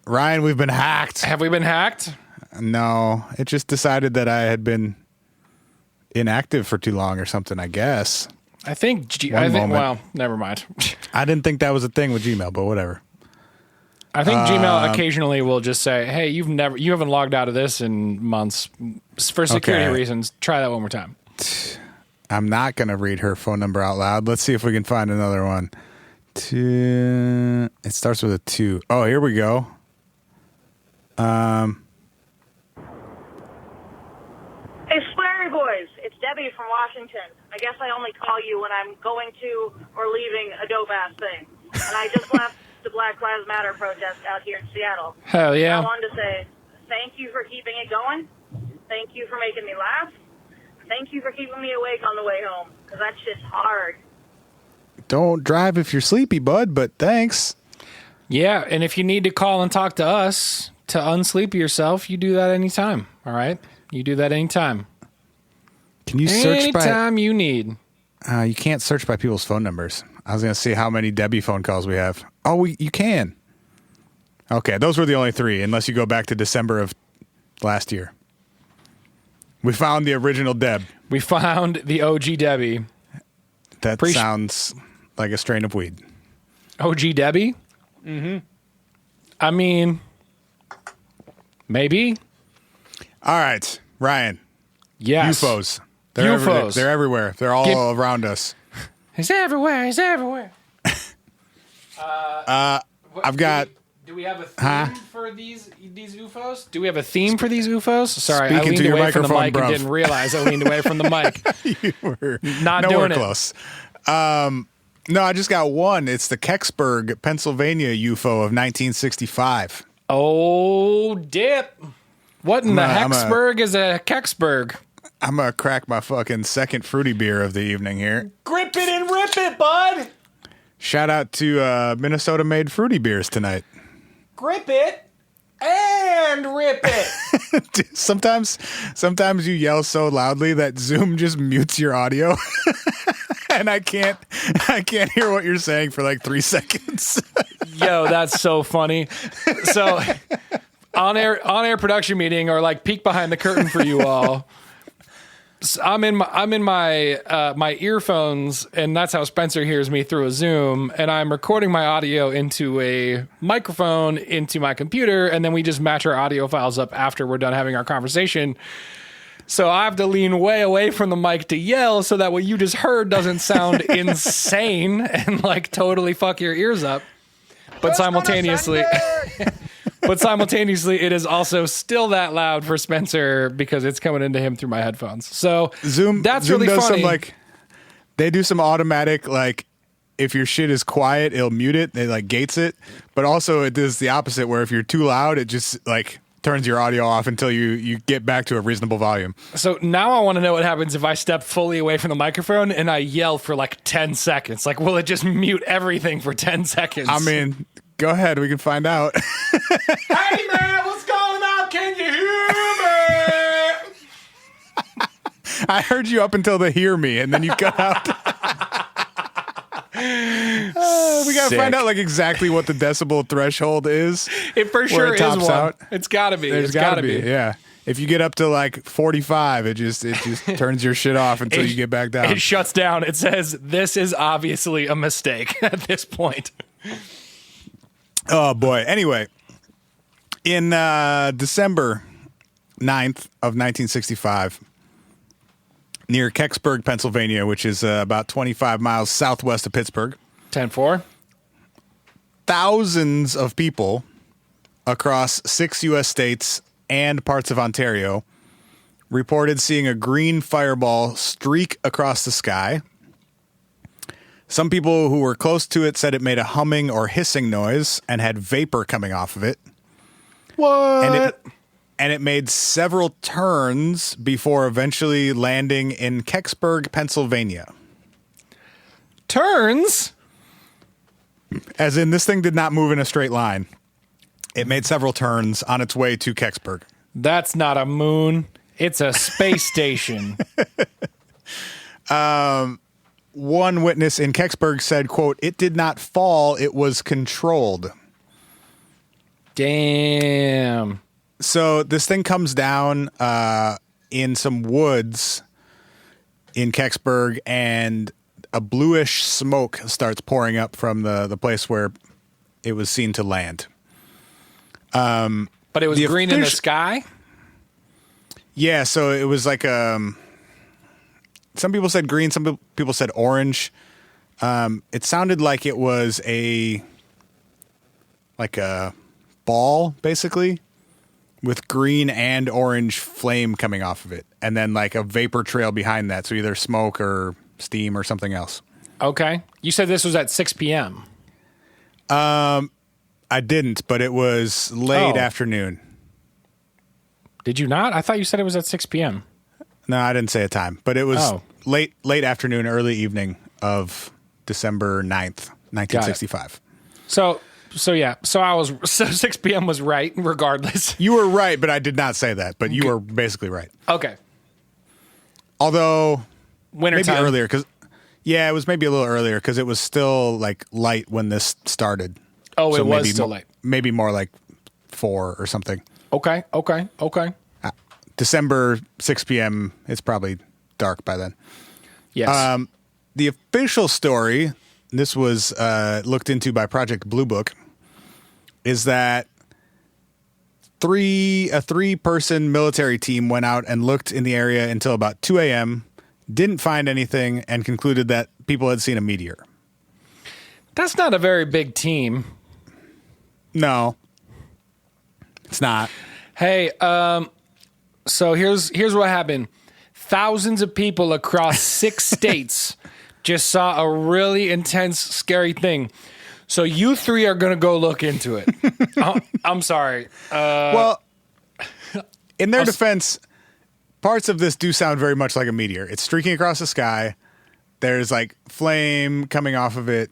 Ryan, we've been hacked. Have we been hacked? No, it just decided that I had been inactive for too long or something, I guess. I think, well, never mind. I didn't think that was a thing with Gmail, but whatever. I think Gmail occasionally will just say, hey, you haven't logged out of this in months. For security reasons, try that one more time. I'm not going to read her phone number out loud. Let's see if we can find another one. It starts with a 2. Oh, here we go. Hey, Sweary Boys, it's Debbie from Washington. I guess I only call you when I'm going to or leaving a dope-ass thing. And I just left the Black Lives Matter protest out here in Seattle. Hell yeah. I wanted to say thank you for keeping it going. Thank you for making me laugh. Thank you for keeping me awake on the way home, because that shit's hard. Don't drive if you're sleepy, bud, but thanks. Yeah, and if you need to call and talk to us to unsleep yourself, you do that anytime, all right? You do that anytime. Can you search anytime you need. You can't search by people's phone numbers. I was going to see how many Debbie phone calls we have. Oh, you can. Okay, those were the only 3, unless you go back to December of last year. We found the original Deb. We found the OG Debbie. That sounds like a strain of weed. OG Debbie? Mm-hmm. I mean, maybe. All right, Ryan. Yes. UFOs. UFOs. They're everywhere. They're all around us. He's everywhere. He's everywhere. I've got... Do we have a theme for these UFOs? Do we have a theme for these UFOs? Sorry, I Speaking leaned to your away from the microphone, mic bruv. and didn't realize I leaned away from the mic. You were not nowhere doing it. close. No, I just got one. It's the Kecksburg, Pennsylvania UFO of 1965. Oh, dip. What in the Kecksburg is a Kecksburg? I'm going to crack my fucking second fruity beer of the evening here. Grip it and rip it, bud. Shout out to Minnesota-made fruity beers tonight. Grip it and rip it. Dude, sometimes you yell so loudly that Zoom just mutes your audio. And I can't hear what you're saying for like 3 seconds. Yo, that's so funny. So on air production meeting, or like peek behind the curtain for you all. So I'm in my earphones, and that's how Spencer hears me through a Zoom, and I'm recording my audio into a microphone into my computer, and then we just match our audio files up after we're done having our conversation. So I have to lean way away from the mic to yell so that what you just heard doesn't sound insane and like totally fuck your ears up. But simultaneously, it is also still that loud for Spencer because it's coming into him through my headphones. So Zoom does really funny. They do some automatic, like, if your shit is quiet, it'll mute it. It like gates it. But also it does the opposite, where if you're too loud, it just like turns your audio off until you get back to a reasonable volume. So now I want to know what happens if I step fully away from the microphone and I yell for like 10 seconds. Like, will it just mute everything for 10 seconds? I mean, go ahead. We can find out. Hey, man, what's going on? Can you hear me? I heard you up until the hear me, and then you cut out. We got to find out like exactly what the decibel threshold is. It for sure it is one. Out. It's got to be. There's got to be. Yeah. If you get up to like 45, it just turns your shit off until you get back down. It shuts down. It says, this is obviously a mistake at this point. Oh, boy. Anyway, in December 9th of 1965, near Kecksburg, Pennsylvania, which is about 25 miles southwest of Pittsburgh. 10-4. Thousands of people across 6 U.S. states and parts of Ontario reported seeing a green fireball streak across the sky. Some people who were close to it said it made a humming or hissing noise and had vapor coming off of it. What? And it made several turns before eventually landing in Kecksburg, Pennsylvania. Turns? As in, this thing did not move in a straight line. It made several turns on its way to Kecksburg. That's not a moon. It's a space station. one witness in Kecksburg said, quote, "It did not fall, it was controlled." Damn. So this thing comes down in some woods in Kecksburg, and a bluish smoke starts pouring up from the place where it was seen to land. But it was green in the sky? Yeah, so it was like some people said green, some people said orange. It sounded like it was a ball, basically, with green and orange flame coming off of it, and then like a vapor trail behind that, so either smoke or steam or something else. Okay. You said this was at 6 p.m. I didn't, but it was late afternoon. Did you not? I thought you said it was at 6 p.m. No, I didn't say a time, but it was late afternoon, early evening of December 9th, 1965. So 6 p.m. was right regardless. You were right, but I did not say that, but you were basically right. Okay. Although wintertime. Maybe earlier, it was maybe a little earlier because it was still like light when this started. Oh, so it was still light. Maybe more like 4 or something. Okay. December 6 p.m. It's probably dark by then. Yes. The official story, this was looked into by Project Blue Book, is that a 3-person military team went out and looked in the area until about 2 a.m., didn't find anything, and concluded that people had seen a meteor. That's not a very big team. No, it's not. Hey, so here's what happened. Thousands of people across 6 states just saw a really intense, scary thing. So you 3 are going to go look into it. I'm sorry. Well, in their defense, parts of this do sound very much like a meteor. It's streaking across the sky. There's like flame coming off of it.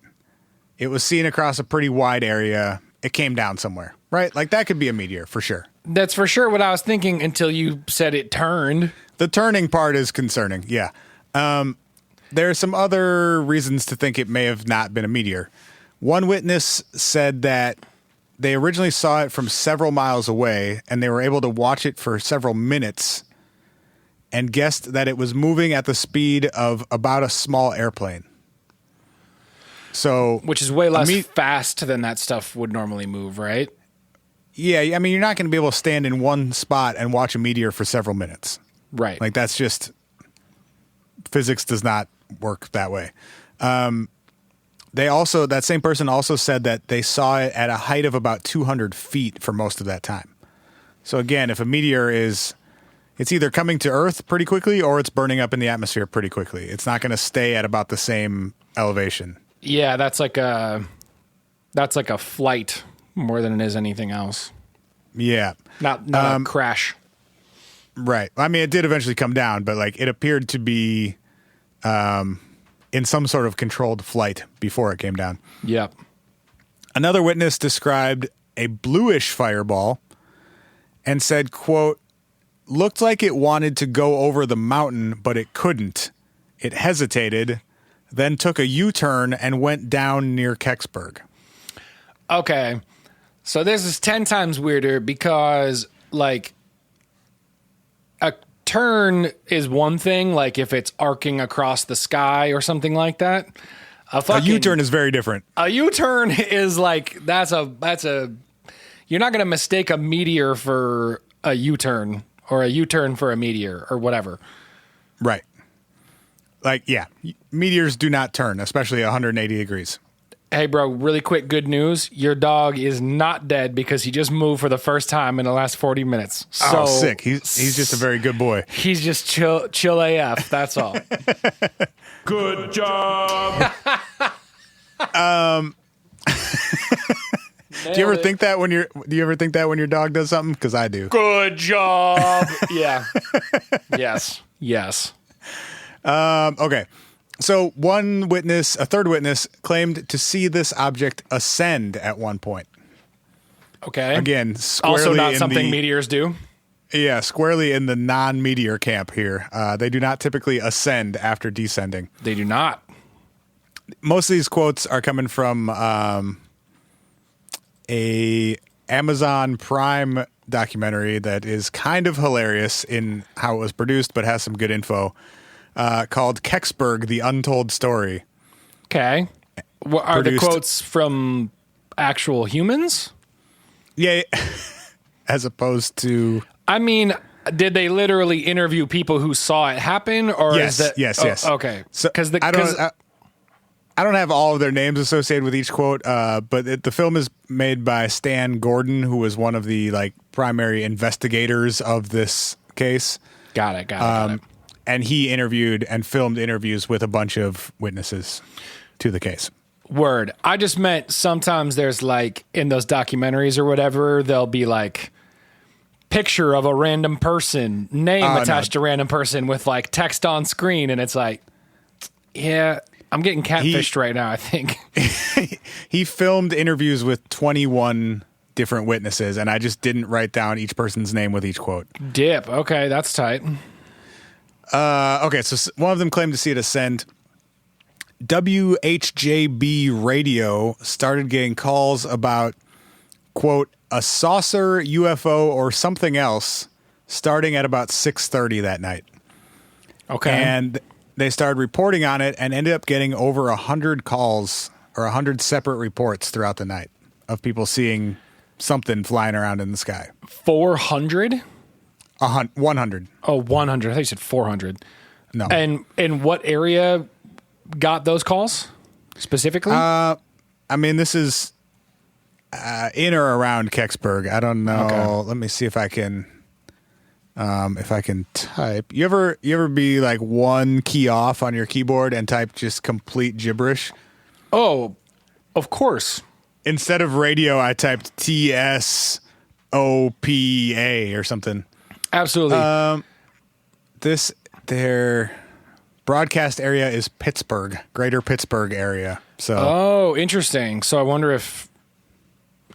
It was seen across a pretty wide area. It came down somewhere, right? Like that could be a meteor for sure. That's for sure what I was thinking until you said it turned. The turning part is concerning, yeah. There are some other reasons to think it may have not been a meteor. One witness said that they originally saw it from several miles away, and they were able to watch it for several minutes and guessed that it was moving at the speed of about a small airplane. So, which is way less fast than that stuff would normally move, right? Yeah, I mean, you're not going to be able to stand in one spot and watch a meteor for several minutes. Right. Like, that's just... Physics does not work that way. That same person also said that they saw it at a height of about 200 feet for most of that time. So, again, if a meteor is... It's either coming to Earth pretty quickly or it's burning up in the atmosphere pretty quickly. It's not going to stay at about the same elevation. Yeah, that's like a flight more than it is anything else. Yeah. Not a crash. Right. I mean, it did eventually come down, but like it appeared to be in some sort of controlled flight before it came down. Yep. Another witness described a bluish fireball and said, quote, "Looked like it wanted to go over the mountain, but it couldn't. It hesitated, then took a U-turn and went down near Kecksburg." Okay. So this is 10 times weirder because, like, a turn is one thing, like if it's arcing across the sky or something like that. A U-turn is very different. A U-turn is like, that's a, you're not going to mistake a meteor for a U-turn or a U-turn for a meteor or whatever. Right. Like, yeah, meteors do not turn, especially 180 degrees. Hey, bro, really quick good news. Your dog is not dead because he just moved for the first time in the last 40 minutes. So, sick. He's just a very good boy. He's just chill AF. That's all. Good job. Do you ever think that when your dog does something? Because I do. Good job. Yeah. Yes. Okay. So a third witness, claimed to see this object ascend at one point. Okay. Again, squarely also not something meteors do. Yeah, squarely in the non-meteor camp here. They do not typically ascend after descending. They do not. most of these quotes are coming from a Amazon Prime documentary that is kind of hilarious in how it was produced, but has some good info, called Kecksburg, The Untold Story. Okay. What, are the Produced- quotes from actual humans? Yeah, as opposed to... I mean, did they literally interview people who saw it happen, or Yes, is that yes. Okay, So because I don't have all of their names associated with each quote, but the film is made by Stan Gordon, who was one of the primary investigators of this case. Got it. And he interviewed and filmed interviews with a bunch of witnesses to the case. Word. I just meant sometimes there's in those documentaries or whatever, there'll be picture of a random person, name attached to random person with text on screen, and it's yeah, I'm getting catfished right now, I think. He filmed interviews with 21 different witnesses, and I just didn't write down each person's name with each quote. Dip. Okay, that's tight. Okay, so one of them claimed to see it ascend. WHJB radio started getting calls about, quote, a saucer, UFO, or something else starting at about 6:30 that night. Okay. And they started reporting on it and ended up getting over 100 calls or 100 separate reports throughout the night of people seeing something flying around in the sky. 400? 100. Oh, 100. I thought you said 400. No. And in what area got those calls specifically? I mean, this is in or around Kecksburg. I don't know. Okay. Let me see if I can type. You ever be one key off on your keyboard and type just complete gibberish? Oh, of course. Instead of radio, I typed TSOPA or something. Absolutely. Their broadcast area is Pittsburgh, greater Pittsburgh area. So, oh, interesting. So I wonder if...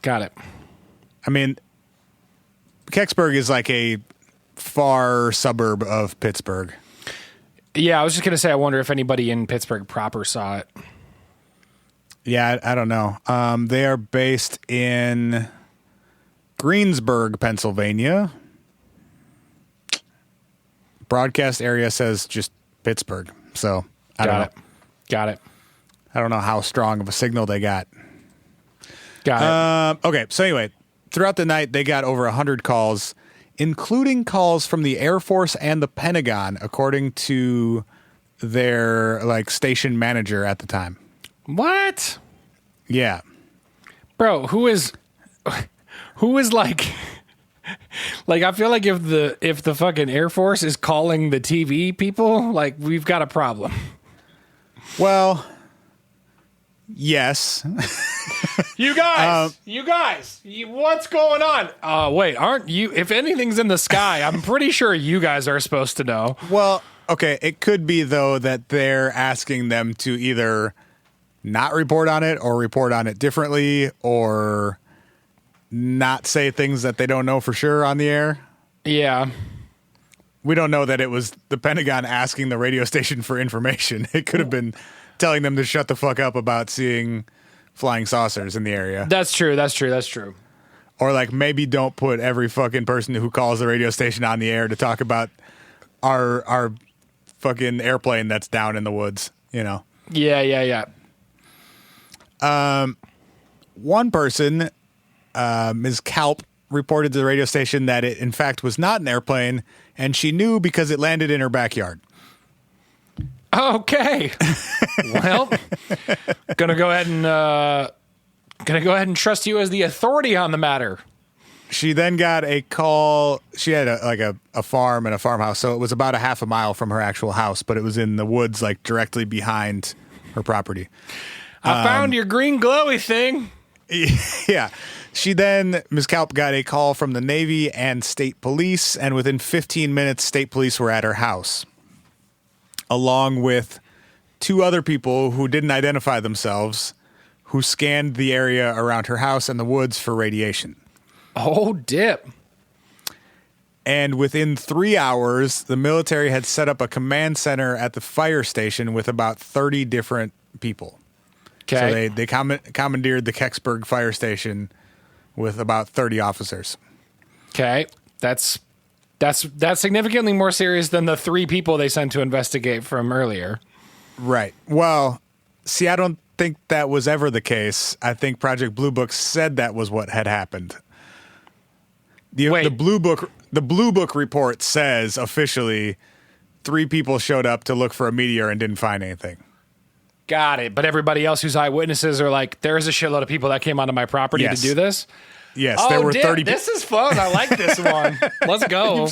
Got it. I mean, Kecksburg is a far suburb of Pittsburgh. Yeah, I was just going to say, I wonder if anybody in Pittsburgh proper saw it. Yeah, I don't know. They are based in Greensburg, Pennsylvania. Broadcast area says just Pittsburgh. So I don't know. Got it. I don't know how strong of a signal they got. Got it. Okay. So anyway, throughout the night, they got over 100 calls, including calls from the Air Force and the Pentagon, according to their station manager at the time. What? Yeah. Bro, who is I feel like if the fucking Air Force is calling the TV people, we've got a problem. Well, yes. You guys, what's going on? Wait, aren't you? If anything's in the sky, I'm pretty sure you guys are supposed to know. Well, okay. It could be though that they're asking them to either not report on it or report on it differently or not say things that they don't know for sure on the air. Yeah. We don't know that it was the Pentagon asking the radio station for information. It could have been telling them to shut the fuck up about seeing flying saucers in the area. That's true. Or maybe don't put every fucking person who calls the radio station on the air to talk about our fucking airplane that's down in the woods, Yeah. One person, Ms. Kalp, reported to the radio station that it, in fact, was not an airplane, and she knew because it landed in her backyard. Okay. Well, gonna go ahead and trust you as the authority on the matter. She then got a call. She had a farm and a farmhouse, so it was about a half a mile from her actual house, but it was in the woods, directly behind her property. I found your green glowy thing. Yeah. Ms. Kalp got a call from the Navy and state police, and within 15 minutes, state police were at her house, along with two other people who didn't identify themselves, who scanned the area around her house and the woods for radiation. Oh, dip. And within 3 hours, the military had set up a command center at the fire station with about 30 different people. So they commandeered the Kecksburg fire station with about 30 officers. Okay. That's significantly more serious than the 3 people they sent to investigate from earlier. Right. Well, see, I don't think that was ever the case. I think Project Blue Book said that was what had happened. The Blue Book report says officially 3 people showed up to look for a meteor and didn't find anything. Got it. But everybody else who's eyewitnesses are like, there is a shitload of people that came onto my property to do this. Yes, there were 30 people. This is fun. I like this one. Let's go.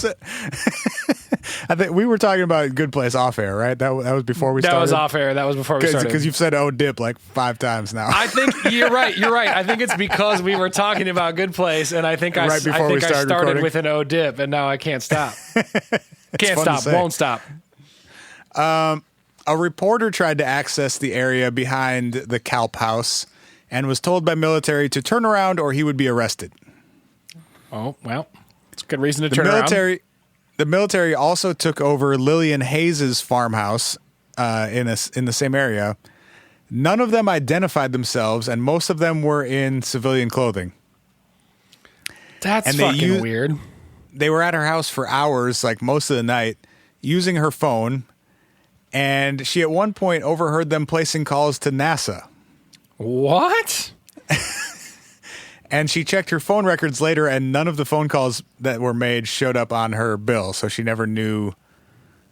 I think we were talking about Good Place off air, right? That was before we started. That was off air. That was before we started. Because you've said "oh dip" like 5 times now. I think you're right. You're right. I think it's because we were talking about Good Place, and I think I started recording with an "oh dip," and now I can't stop. Can't stop. Won't stop. A reporter tried to access the area behind the Kalp house and was told by military to turn around or he would be arrested. Oh, well, it's a good reason to turn around. The military also took over Lillian Hayes's farmhouse in the same area. None of them identified themselves, and most of them were in civilian clothing. That's fucking weird. They were at her house for hours, like most of the night, using her phone, and she at one point overheard them placing calls to NASA. What? And she checked her phone records later, and none of the phone calls that were made showed up on her bill, so she never knew,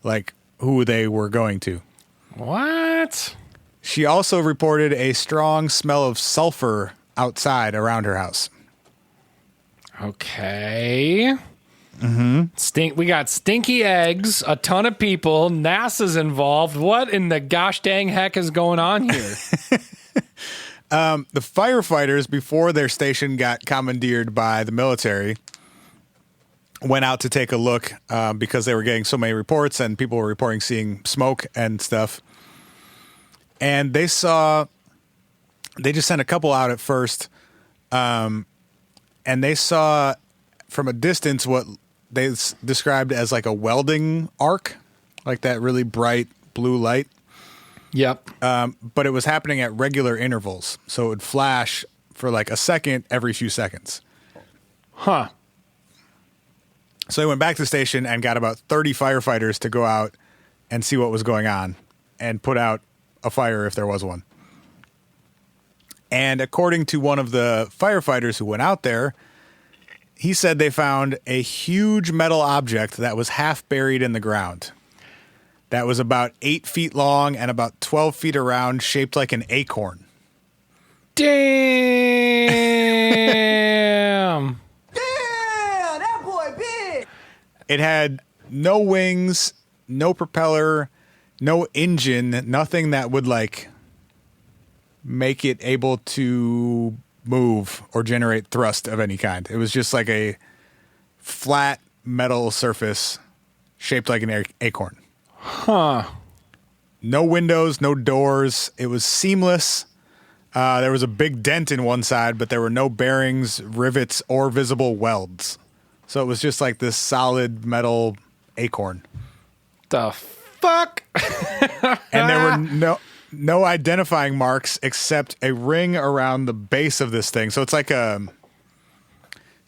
like, who they were going to. What? She also reported a strong smell of sulfur outside around her house. Okay. Mm-hmm. We got stinky eggs, a ton of people, NASA's involved. What in the gosh dang heck is going on here? The firefighters, before their station got commandeered by the military, went out to take a look because they were getting so many reports and people were reporting seeing smoke and stuff. And they just sent a couple out at first, and they saw from a distance what they described as like a welding arc, like that really bright blue light. Yep. But it was happening at regular intervals. So it would flash for like a second every few seconds. Huh. So they went back to the station and got about 30 firefighters to go out and see what was going on and put out a fire if there was one. And according to one of the firefighters who went out there, he said they found a huge metal object that was half buried in the ground. That was about 8 feet long and about 12 feet around, shaped like an acorn. Damn! Damn, that boy big. It had no wings, no propeller, no engine, nothing that would like make it able to move or generate thrust of any kind. It was just like a flat metal surface shaped like an acorn. Huh. No windows, no doors. It was seamless. There was a big dent in one side, but there were no bearings, rivets, or visible welds. So it was just like this solid metal acorn. The fuck? And there were no identifying marks except a ring around the base of this thing. So it's like an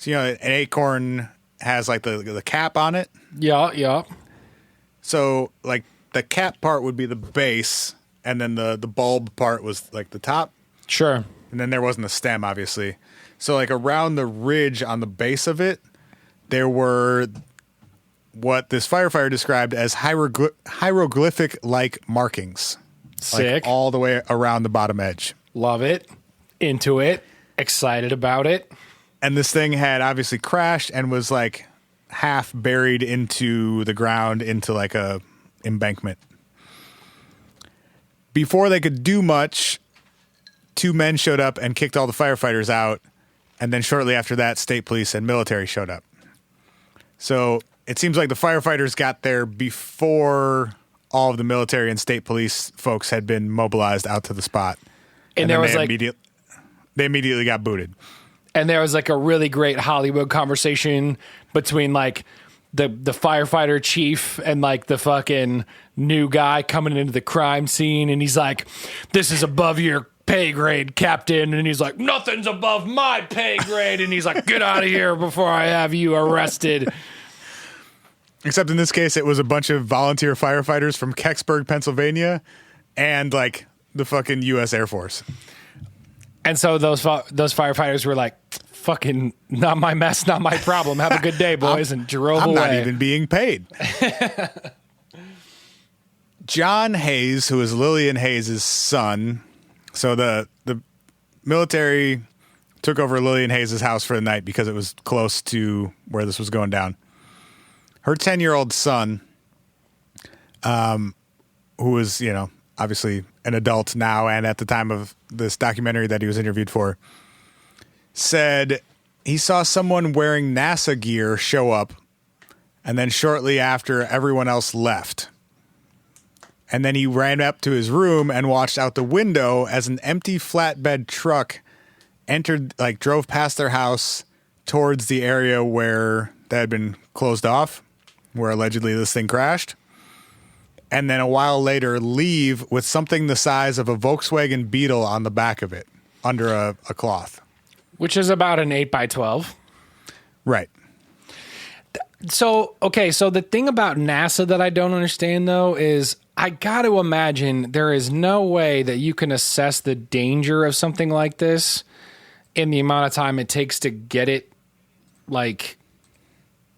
acorn has like the cap on it. Yeah. So, like, the cap part would be the base, and then the bulb part was, like, the top. Sure. And then there wasn't a stem, obviously. So, like, around the ridge on the base of it, there were what this firefighter described as hieroglyphic-like markings. Sick. Like, all the way around the bottom edge. Love it. Into it. Excited about it. And this thing had obviously crashed and was, like, half buried into the ground into like a embankment. Before they could do much, 2 men showed up and kicked all the firefighters out, and then shortly after that, state police and military showed up. So it seems like the firefighters got there before all of the military and state police folks had been mobilized out to the spot. And there was they immediately got booted. And there was like a really great Hollywood conversation between like the firefighter chief and like the fucking new guy coming into the crime scene. And he's like, this is above your pay grade, Captain. And he's like, nothing's above my pay grade. And he's like, get out of here before I have you arrested. Except in this case, it was a bunch of volunteer firefighters from Kecksburg, Pennsylvania, and like the fucking U.S. Air Force. And so those firefighters were like, fucking not my mess, not my problem. Have a good day, boys. And drove away. I'm not even being paid. John Hayes, who is Lillian Hayes' son. So the military took over Lillian Hayes' house for the night because it was close to where this was going down. Her 10-year-old son, who was, obviously an adult now and at the time of this documentary that he was interviewed for, said he saw someone wearing NASA gear show up, and then shortly after, everyone else left. And then he ran up to his room and watched out the window as an empty flatbed truck drove past their house towards the area where that had been closed off, where allegedly this thing crashed. And then a while later leave with something the size of a Volkswagen Beetle on the back of it under a cloth. Which is about an 8x12. Right. So the thing about NASA that I don't understand, though, is I got to imagine there is no way that you can assess the danger of something like this in the amount of time it takes to get it, like,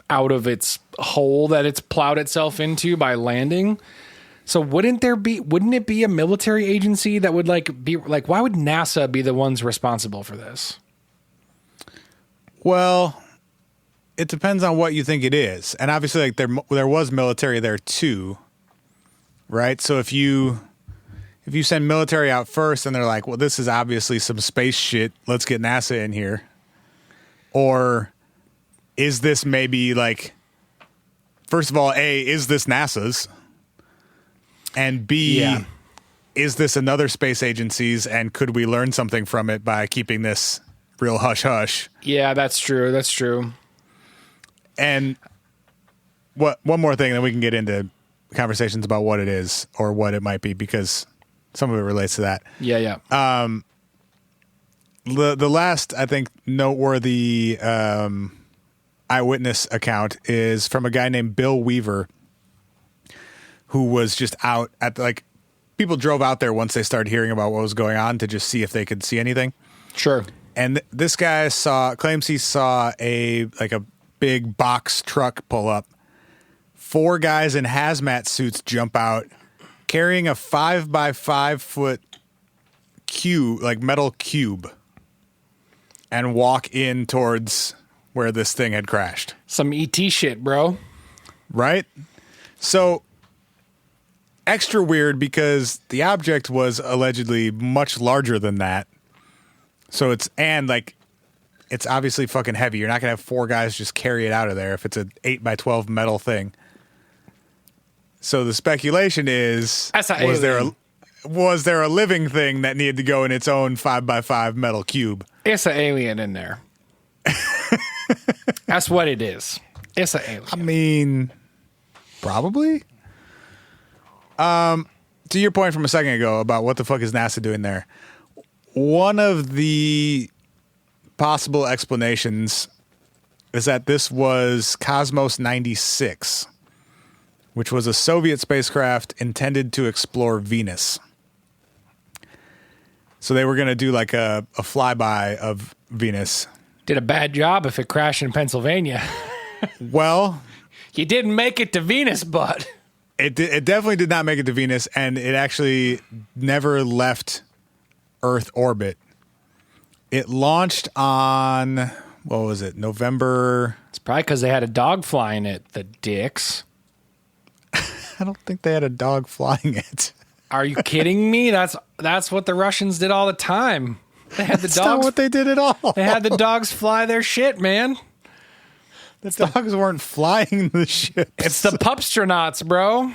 out of its hole that it's plowed itself into by landing. So wouldn't it be a military agency that would why would NASA be the ones responsible for this? Well, it depends on what you think it is. And obviously there was military there too. Right? So if you send military out first and they're like, well, this is obviously some space shit, let's get NASA in here. Or is this maybe like, first of all, A, is this NASA's? And B, is this another space agency's, and could we learn something from it by keeping this real hush-hush? Yeah, that's true. That's true. And one more thing, then we can get into conversations about what it is or what it might be, because some of it relates to that. Yeah. The last, I think, noteworthy eyewitness account is from a guy named Bill Weaver, who was just out at people drove out there once they started hearing about what was going on to just see if they could see anything. Sure. And this guy claims he saw a big box truck pull up. 4 guys in hazmat suits jump out carrying a 5x5 foot cube, like metal cube, and walk in towards where this thing had crashed. Some ET shit, bro. Right? So extra weird because the object was allegedly much larger than that. So it's obviously fucking heavy. You're not going to have 4 guys just carry it out of there if it's an 8x12 metal thing. So the speculation is, was there a living thing that needed to go in its own 5x5 metal cube? It's an alien in there. That's what it is. It's an alien. I mean, probably. To your point from a second ago about what the fuck is NASA doing there, one of the possible explanations is that this was Cosmos 96, which was a Soviet spacecraft intended to explore Venus. So they were going to do like a flyby of Venus. Did a bad job if it crashed in Pennsylvania. Well, you didn't make it to Venus, bud. It definitely did not make it to Venus, and it actually never left Earth orbit. It launched on, what was it, November? It's probably because they had a dog flying it, the dicks. I don't think they had a dog flying it. Are you kidding me? That's what the Russians did all the time. They had the That's dogs. not what they did at all. They had the dogs fly their shit, man. The dogs weren't flying the ships. It's the pupstronauts, bro.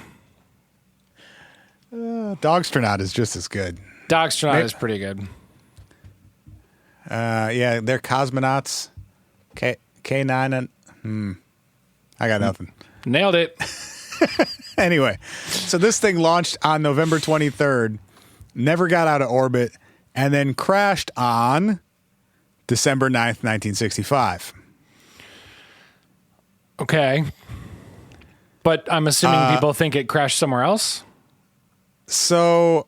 Dogstronaut is just as good. Dogstronaut is pretty good. Yeah, they're cosmonauts. K9 and I got nothing. Nailed it. Anyway, so this thing launched on November 23rd, never got out of orbit, and then crashed on December 9th, 1965. Okay. But I'm assuming people think it crashed somewhere else? So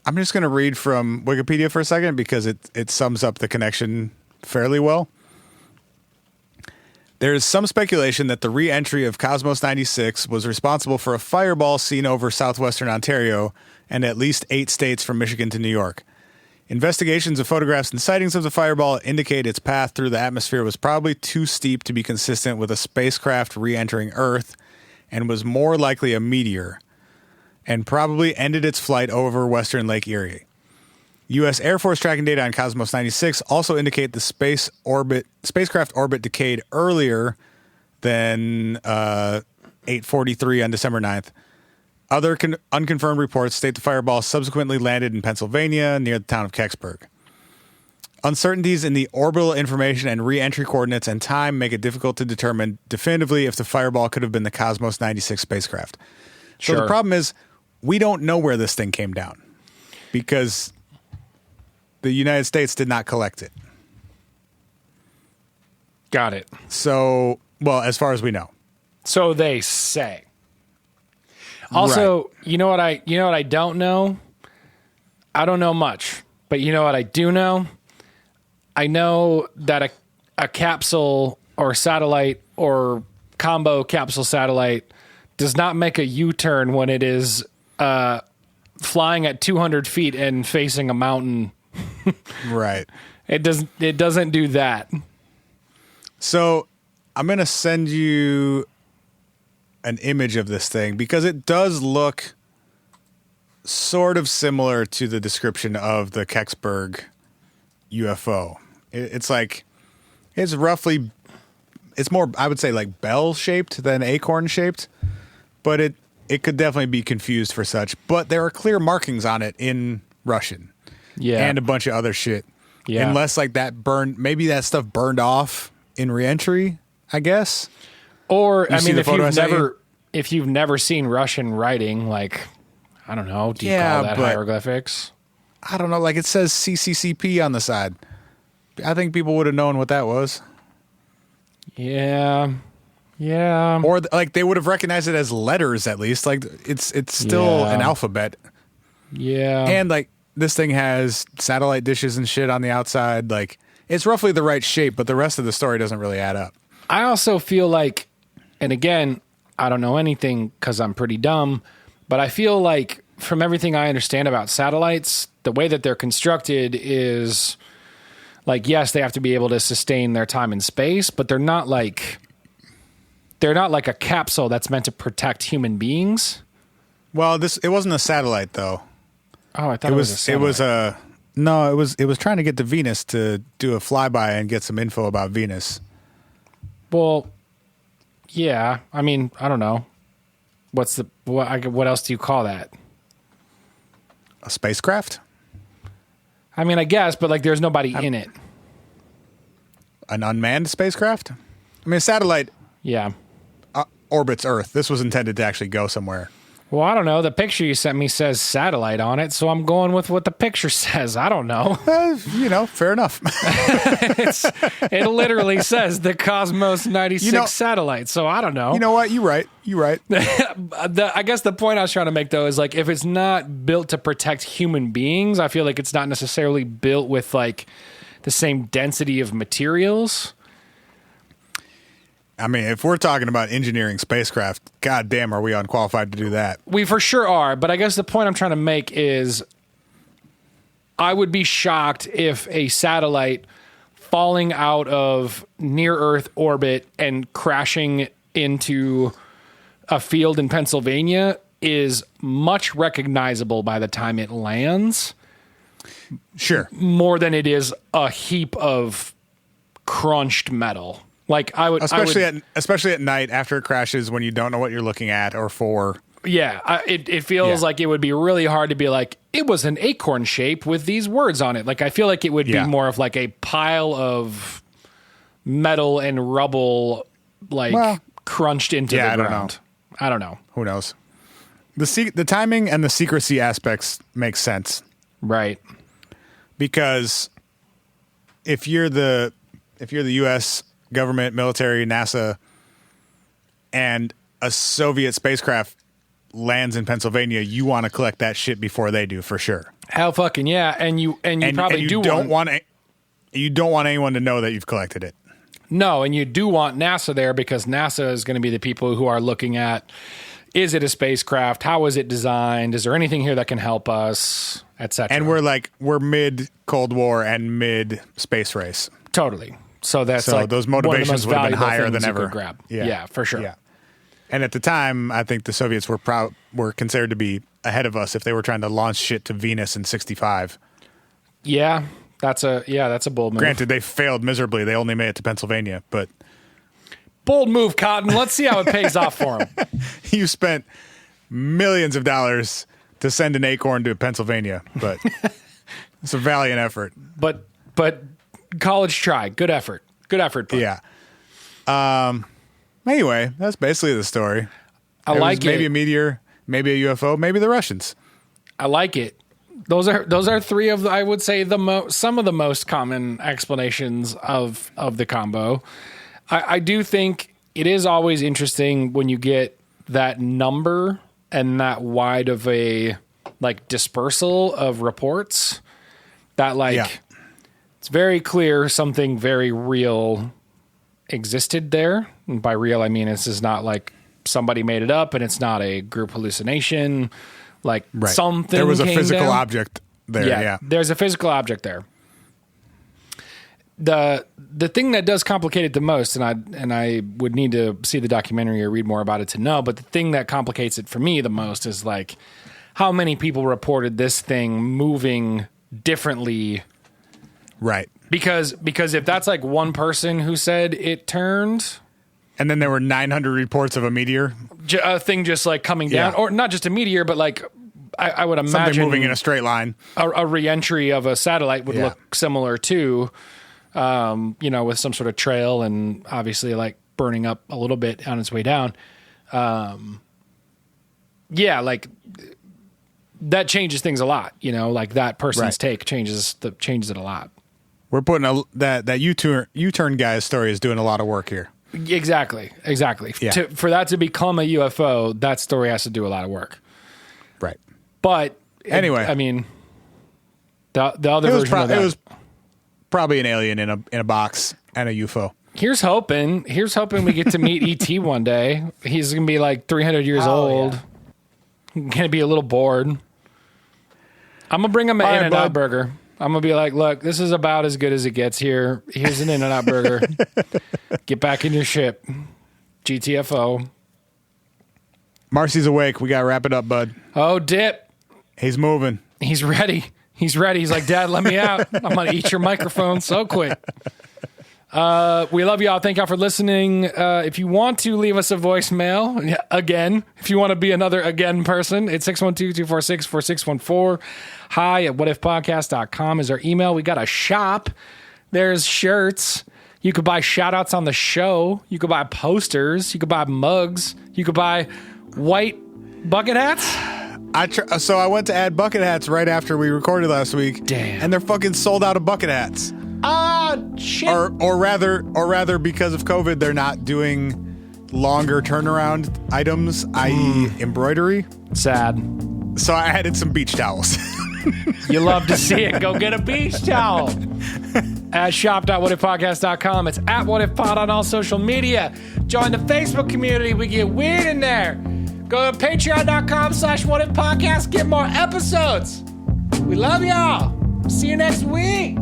I'm just going to read from Wikipedia for a second because it sums up the connection fairly well. There is some speculation that the re-entry of Cosmos 96 was responsible for a fireball seen over southwestern Ontario and at least 8 states from Michigan to New York. Investigations of photographs and sightings of the fireball indicate its path through the atmosphere was probably too steep to be consistent with a spacecraft re-entering Earth and was more likely a meteor, and probably ended its flight over western Lake Erie. U.S. Air Force tracking data on Cosmos 96 also indicate the spacecraft orbit decayed earlier than 8:43 on December 9th. Other unconfirmed reports state the fireball subsequently landed in Pennsylvania near the town of Kecksburg. Uncertainties in the orbital information and re-entry coordinates and time make it difficult to determine definitively if the fireball could have been the Cosmos 96 spacecraft. So the problem is we don't know where this thing came down because the United States did not collect it. Got it. So, well, as far as we know. So they say. Also, right. you know what I don't know? I don't know much, but you know what I do know? I know that a capsule or satellite or combo capsule satellite does not make a U-turn when it is flying at 200 feet and facing a mountain. Right. It doesn't do that. So I'm going to send you an image of this thing because it does look sort of similar to the description of the Kecksburg UFO. It's more, I would say, like bell shaped than acorn shaped, but it could definitely be confused for such. But there are clear markings on it in Russian. Yeah. And a bunch of other shit. Yeah. Unless like maybe that stuff burned off in reentry, I guess. Or, I mean, if you've never seen Russian writing, like, I don't know, do you call that hieroglyphics? I don't know, like it says CCCP on the side. I think people would have known what that was. Yeah. Yeah. Or like they would have recognized it as letters at least. Like it's still an alphabet. Yeah. And like this thing has satellite dishes and shit on the outside. Like it's roughly the right shape, but the rest of the story doesn't really add up. I also feel like, and again, I don't know anything because I'm pretty dumb, but I feel like from everything I understand about satellites, the way that they're constructed is like, yes, they have to be able to sustain their time in space, but they're not like a capsule that's meant to protect human beings. Well, it wasn't a satellite though. Oh, I thought it was a satellite. It was trying to get to Venus to do a flyby and get some info about Venus. Well, yeah. I mean, I don't know. What else do you call that? A spacecraft? I mean, I guess, but like, there's nobody in it. An unmanned spacecraft? I mean, a satellite. Yeah. Orbits Earth. This was intended to actually go somewhere. Well, I don't know. The picture you sent me says satellite on it, so I'm going with what the picture says. I don't know. Fair enough. It literally says the Cosmos 96 satellite, so I don't know. You know what? You're right. I guess the point I was trying to make, though, is like if it's not built to protect human beings, I feel like it's not necessarily built with like the same density of materials. I mean, if we're talking about engineering spacecraft, goddamn, are we unqualified to do that? We for sure are, but I guess the point I'm trying to make is I would be shocked if a satellite falling out of near-Earth orbit and crashing into a field in Pennsylvania is much recognizable by the time it lands. Sure. More than it is a heap of crunched metal. Like especially at night after it crashes when you don't know what you're looking at or for. Yeah, it feels like it would be really hard to be like, it was an acorn shape with these words on it. Like, I feel like it would be more of like a pile of metal and rubble, like crunched into the ground. I don't know. Who knows? The timing and the secrecy aspects make sense. Right. because if you're the U.S. government, military, NASA, and a Soviet spacecraft lands in Pennsylvania, you want to collect that shit before they do, for sure. Hell fucking yeah. And you probably you don't want anyone to know that you've collected it. No, and you do want NASA there because NASA is going to be the people who are looking at, is it a spacecraft? How is it designed? Is there anything here that can help us, etc.? And we're mid Cold War and mid space race. Totally. So those motivations would have been higher than ever. Grab. Yeah, for sure. Yeah. And at the time, I think the Soviets were considered to be ahead of us if they were trying to launch shit to Venus in 1965. Yeah, that's a bold move. Granted, they failed miserably. They only made it to Pennsylvania, but bold move, Cotton. Let's see how it pays off for them. You spent millions of dollars to send an Acorn to Pennsylvania, but it's a valiant effort. But college try. Good effort. Bud. Yeah. Anyway, that's basically the story. I like it. Maybe a meteor, maybe a UFO, maybe the Russians. I like it. Those are three of I would say some of the most common explanations of the combo. I do think it is always interesting when you get that number and that wide of a dispersal of reports that it's very clear something very real existed there. And by real, I mean this is not like somebody made it up and it's not a group hallucination. Something there was a came physical down. object there. Yeah, there's a physical object there. The thing that does complicate it the most, and I would need to see the documentary or read more about it to know, but the thing that complicates it for me the most is how many people reported this thing moving differently. Right. Because if that's one person who said it turned, and then there were 900 reports of a meteor, a thing just coming down, or not just a meteor, but I would imagine something moving in a straight line. A reentry of a satellite would look similar to, with some sort of trail and obviously burning up a little bit on its way down. That changes things a lot. That person's take changes it a lot. We're putting that U-turn guy's story is doing a lot of work here. Exactly. Yeah. For that to become a UFO, that story has to do a lot of work. Right. But anyway, the other version of that, it was probably an alien in a box and a UFO. Here's hoping we get to meet ET one day. He's gonna be 300 years old. Yeah. Gonna be a little bored. I'm gonna bring him an In-N-Out burger. I'm going to be look, this is about as good as it gets here. Here's an In-N-Out burger. Get back in your ship. GTFO. Marcy's awake. We got to wrap it up, bud. Oh, Dip. He's moving. He's ready. He's like, Dad, let me out. I'm going to eat your microphone so quick. We love y'all. Thank y'all for listening. If you want to leave us a voicemail, again, if you want to be another again person, it's 612-246-4614. Hi at whatifpodcast.com is our email. We got a shop. There's shirts. You could buy shout outs on the show. You could buy posters. You could buy mugs. You could buy white bucket hats. So I went to add bucket hats right after we recorded last week. Damn. And they're fucking sold out of bucket hats. Shit. Or rather because of COVID, they're not doing longer turnaround items, i.e. embroidery. Sad. So I added some beach towels. You love to see it. Go get a beach towel at shop.whatifpodcast.com. It's at whatifpod on all social media. Join the Facebook community. We get weird in there. Go to patreon.com/whatifpodcast. Get more episodes. We love y'all. See you next week.